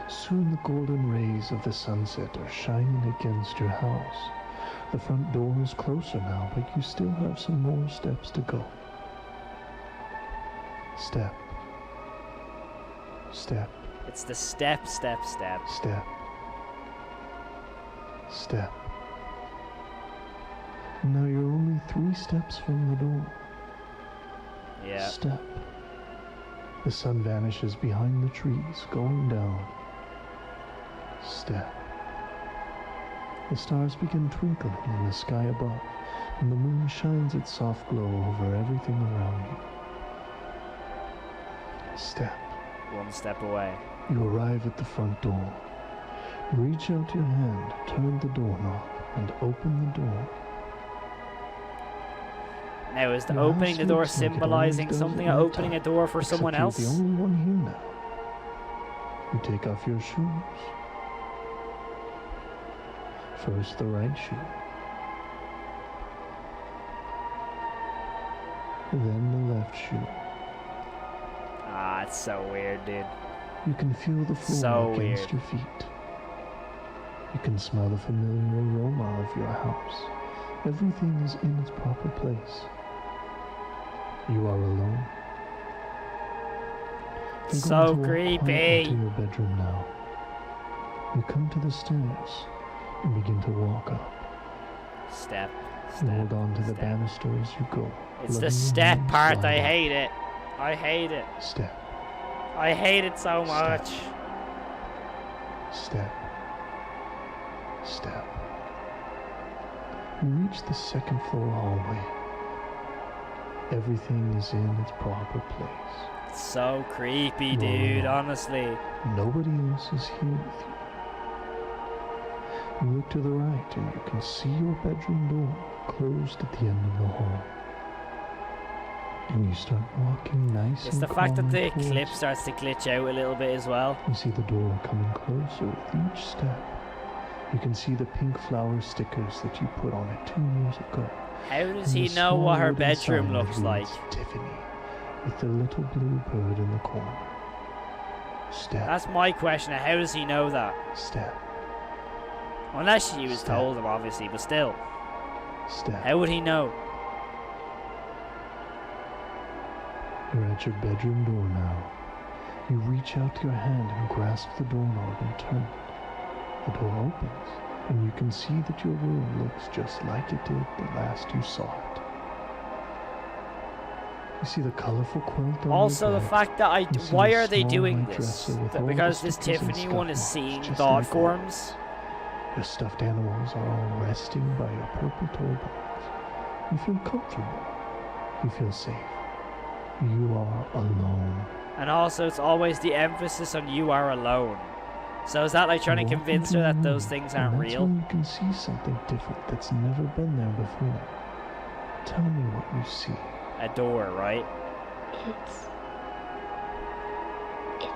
Soon the golden rays of the sunset are shining against your house. The front door is closer now, but you still have some more steps to go. Step. Step. It's the step, step, step. Step. Step. Now you're only 3 steps from the door. Yeah. Step. The sun vanishes behind the trees, going down. Step. The stars begin twinkling in the sky above, and the moon shines its soft glow over everything around you. Step. One step away. You arrive at the front door. Reach out your hand, turn the doorknob, and open the door. Now, is the Your opening house the door looks like it symbolizing always does something, at or night opening a time, door for except someone you're else? the only one here now. You take off your shoes. First the right shoe. Then the left shoe. Ah, it's so weird, dude. You can feel the floor So against weird. your feet. You can smell the familiar aroma of your house. Everything is in its proper place. You are alone. You're So going to walk creepy. quietly into your bedroom now. You come to the stairs and begin to walk up. Step. And hold on to the banister as you go. It's letting the your step hands part. slide I up. hate it. I hate it. Step. I hate it so much. Step. Step. You reach the second floor hallway. Everything is in its proper place. It's so creepy, You're dude. alone. Honestly. Nobody else is here with you. You look to the right and you can see your bedroom door closed at the end of the hall. And you start walking nice It's and the fact that calmly the towards clip starts to glitch out a little bit as well. You see the door coming closer with each step. You can see the pink flower stickers that you put on it 2 years ago. How does And he the know small what her wooden bedroom sign that looks like? reads Tiffany, with the little blue bird in the corner. Step. That's my question. How does he know that? Step. Unless she was Step. told him, obviously, but still. Step. How would he know? You're at your bedroom door now. You reach out your hand and grasp the doorknob and turn it. The door opens, and you can see that your room looks just like it did the last you saw it. You see the colorful quilt on Also, your the bed. fact that You see why a are they small doing white this? dresser with all the Because this stickers and Tiffany one is scuff marks, seeing just thought like forms. Your stuffed animals are all resting by your purple toy box. You feel comfortable. You feel safe. You are alone. And also, it's always the emphasis on you are alone. So is that like trying to convince her that those things aren't real? That's when you can see something different that's never been there before. Tell me what you see. A door, right? It's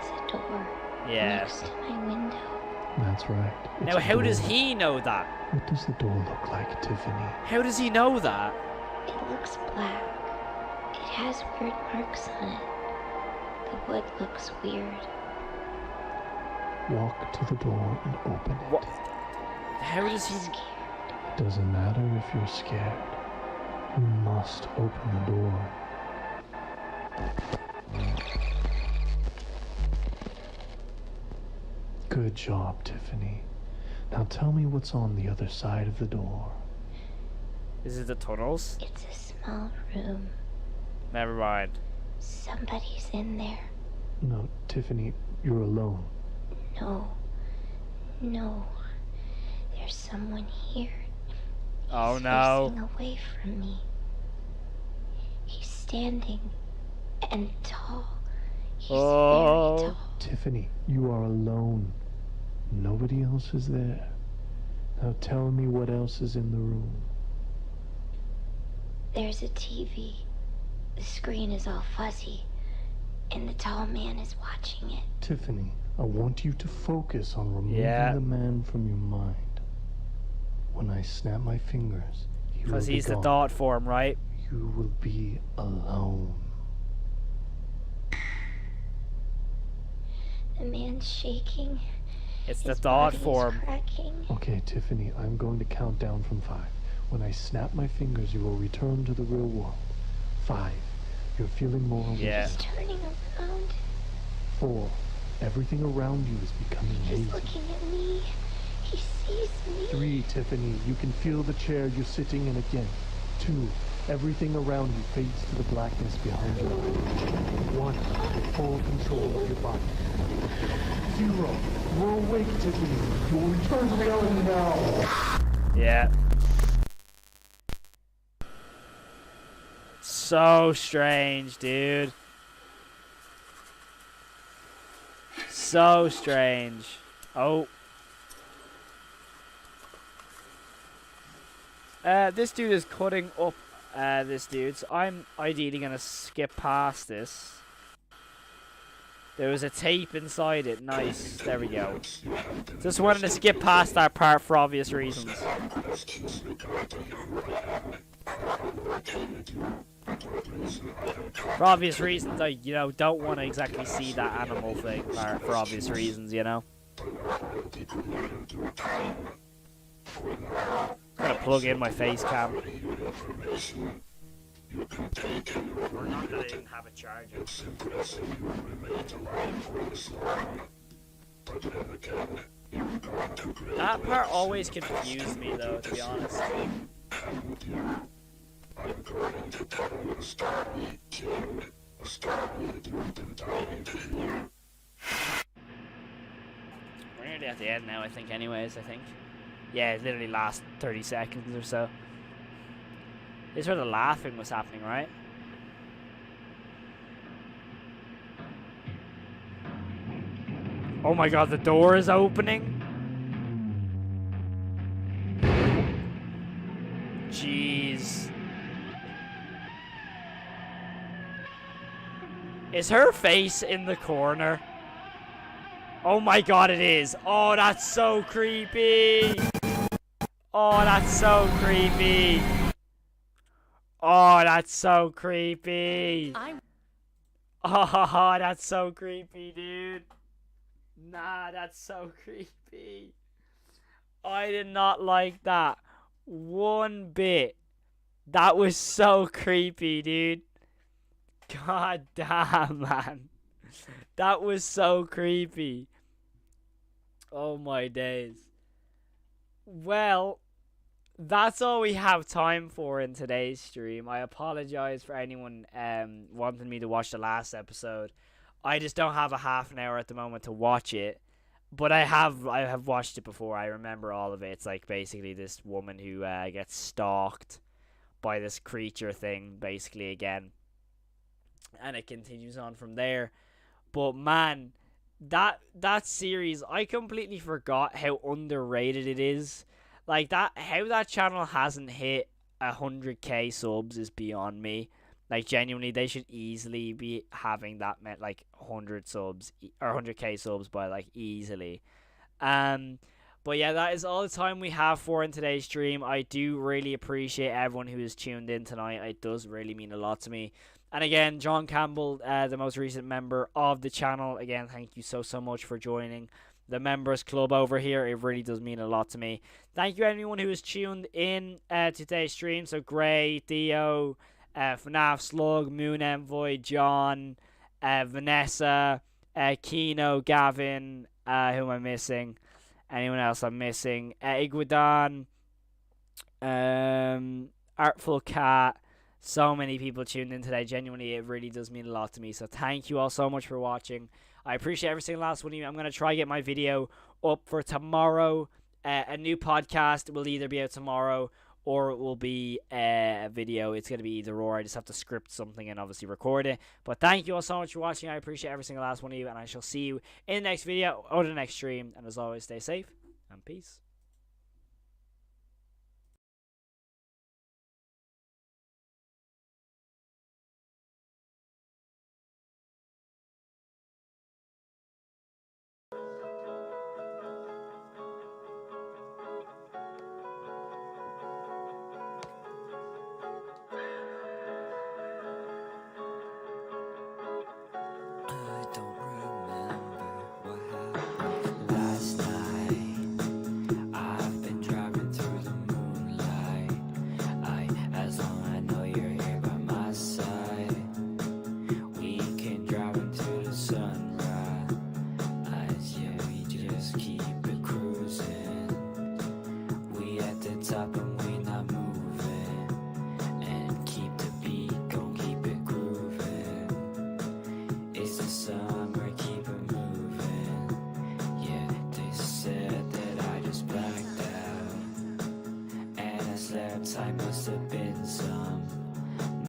a door. Yeah. Next to my window. That's right. It's Now, a how door. does he know that? What does the door look like, Tiffany? How does he know that? It looks black. It has weird marks on it. The wood looks weird. Walk to the door and open it. What? How does he... It doesn't matter if you're scared. You must open the door. Good job, Tiffany. Now tell me what's on the other side of the door. Is it the tunnels? It's a small room. Never mind. Somebody's in there. No, Tiffany, you're alone. No. There's someone here. Oh He's no. facing away from me. He's standing and tall. He's very tall. Tiffany, you are alone. Nobody else is there. Now tell me what else is in the room. There's a TV. The screen is all fuzzy, and the tall man is watching it. Tiffany, I want you to focus on removing Yeah. the man from your mind. When I snap my fingers, he will Because be he's the gone. thought form, right? You will be alone. The man's shaking. It's the His thought body's form. cracking. Okay, Tiffany, I'm going to count down from 5. When I snap my fingers, you will return to the real world. 5. You're feeling more awake. Yeah. He's turning around. 4. Everything around you is becoming He's hazy. looking at me. He sees me. 3. Tiffany, you can feel the chair you're sitting in again. 2. Everything around you fades to the blackness behind your eyes. 1. Full control of your body. 0. You're awake, Tiffany. You will return to reality now. Yeah. So strange, dude. So strange. Oh. This dude is cutting up this dude, so I'm ideally gonna skip past this. There was a tape inside it. Nice. There we go. Just wanted to skip past that part for obvious reasons. For obvious reasons, I, don't want to exactly see that animal thing part for obvious reasons, I'm gonna plug in my face cam. Or not that I didn't have a charger. That part always confused me though, to be honest. We're nearly at the end now, I think, anyways, Yeah, it literally lasts 30 seconds or so. This is where the laughing was happening, right? Oh my god, the door is opening? Jeez. Is her face in the corner? Oh my god, it is. Oh, that's so creepy. Oh, that's so creepy. Oh, that's so creepy. Oh, that's so creepy, dude. Nah, that's so creepy. I did not like that one bit. That was so creepy, dude. God damn, man. That was so creepy. Oh my days. Well, that's all we have time for in today's stream. I apologize for anyone wanting me to watch the last episode. I just don't have a half an hour at the moment to watch it. But I have watched it before. I remember all of it. It's like basically this woman who gets stalked by this creature thing, basically again, and it continues on from there. But man, that series, I completely forgot how underrated it is. Like that, how that channel hasn't hit 100k subs is beyond me. Like genuinely, they should easily be having that like 100 subs or 100k subs by like easily. But yeah, that is all the time we have for in today's stream. I do really appreciate everyone who has tuned in tonight. It does really mean a lot to me. And again, John Campbell, the most recent member of the channel. Again, thank you so much for joining the members club over here. It really does mean a lot to me. Thank you everyone who has tuned in to today's stream. So Gray, Theo, Fnaf, Slug, Moon Envoy, John, Vanessa, Kino, Gavin, who am I missing? Anyone else I'm missing? Iguadan, Artful Cat. So many people tuned in today. Genuinely, it really does mean a lot to me. So thank you all so much for watching. I appreciate every single last one of you. I'm going to try to get my video up for tomorrow. A new podcast will either be out tomorrow or it will be a video. It's going to be either or. I just have to script something and obviously record it. But thank you all so much for watching. I appreciate every single last one of you. And I shall see you in the next video or the next stream. And as always, stay safe and peace. Top and we not moving, and keep the beat, gon' keep it grooving. It's the summer, keep it moving. Yeah, they said that I just blacked out, and I slept, I must have been some.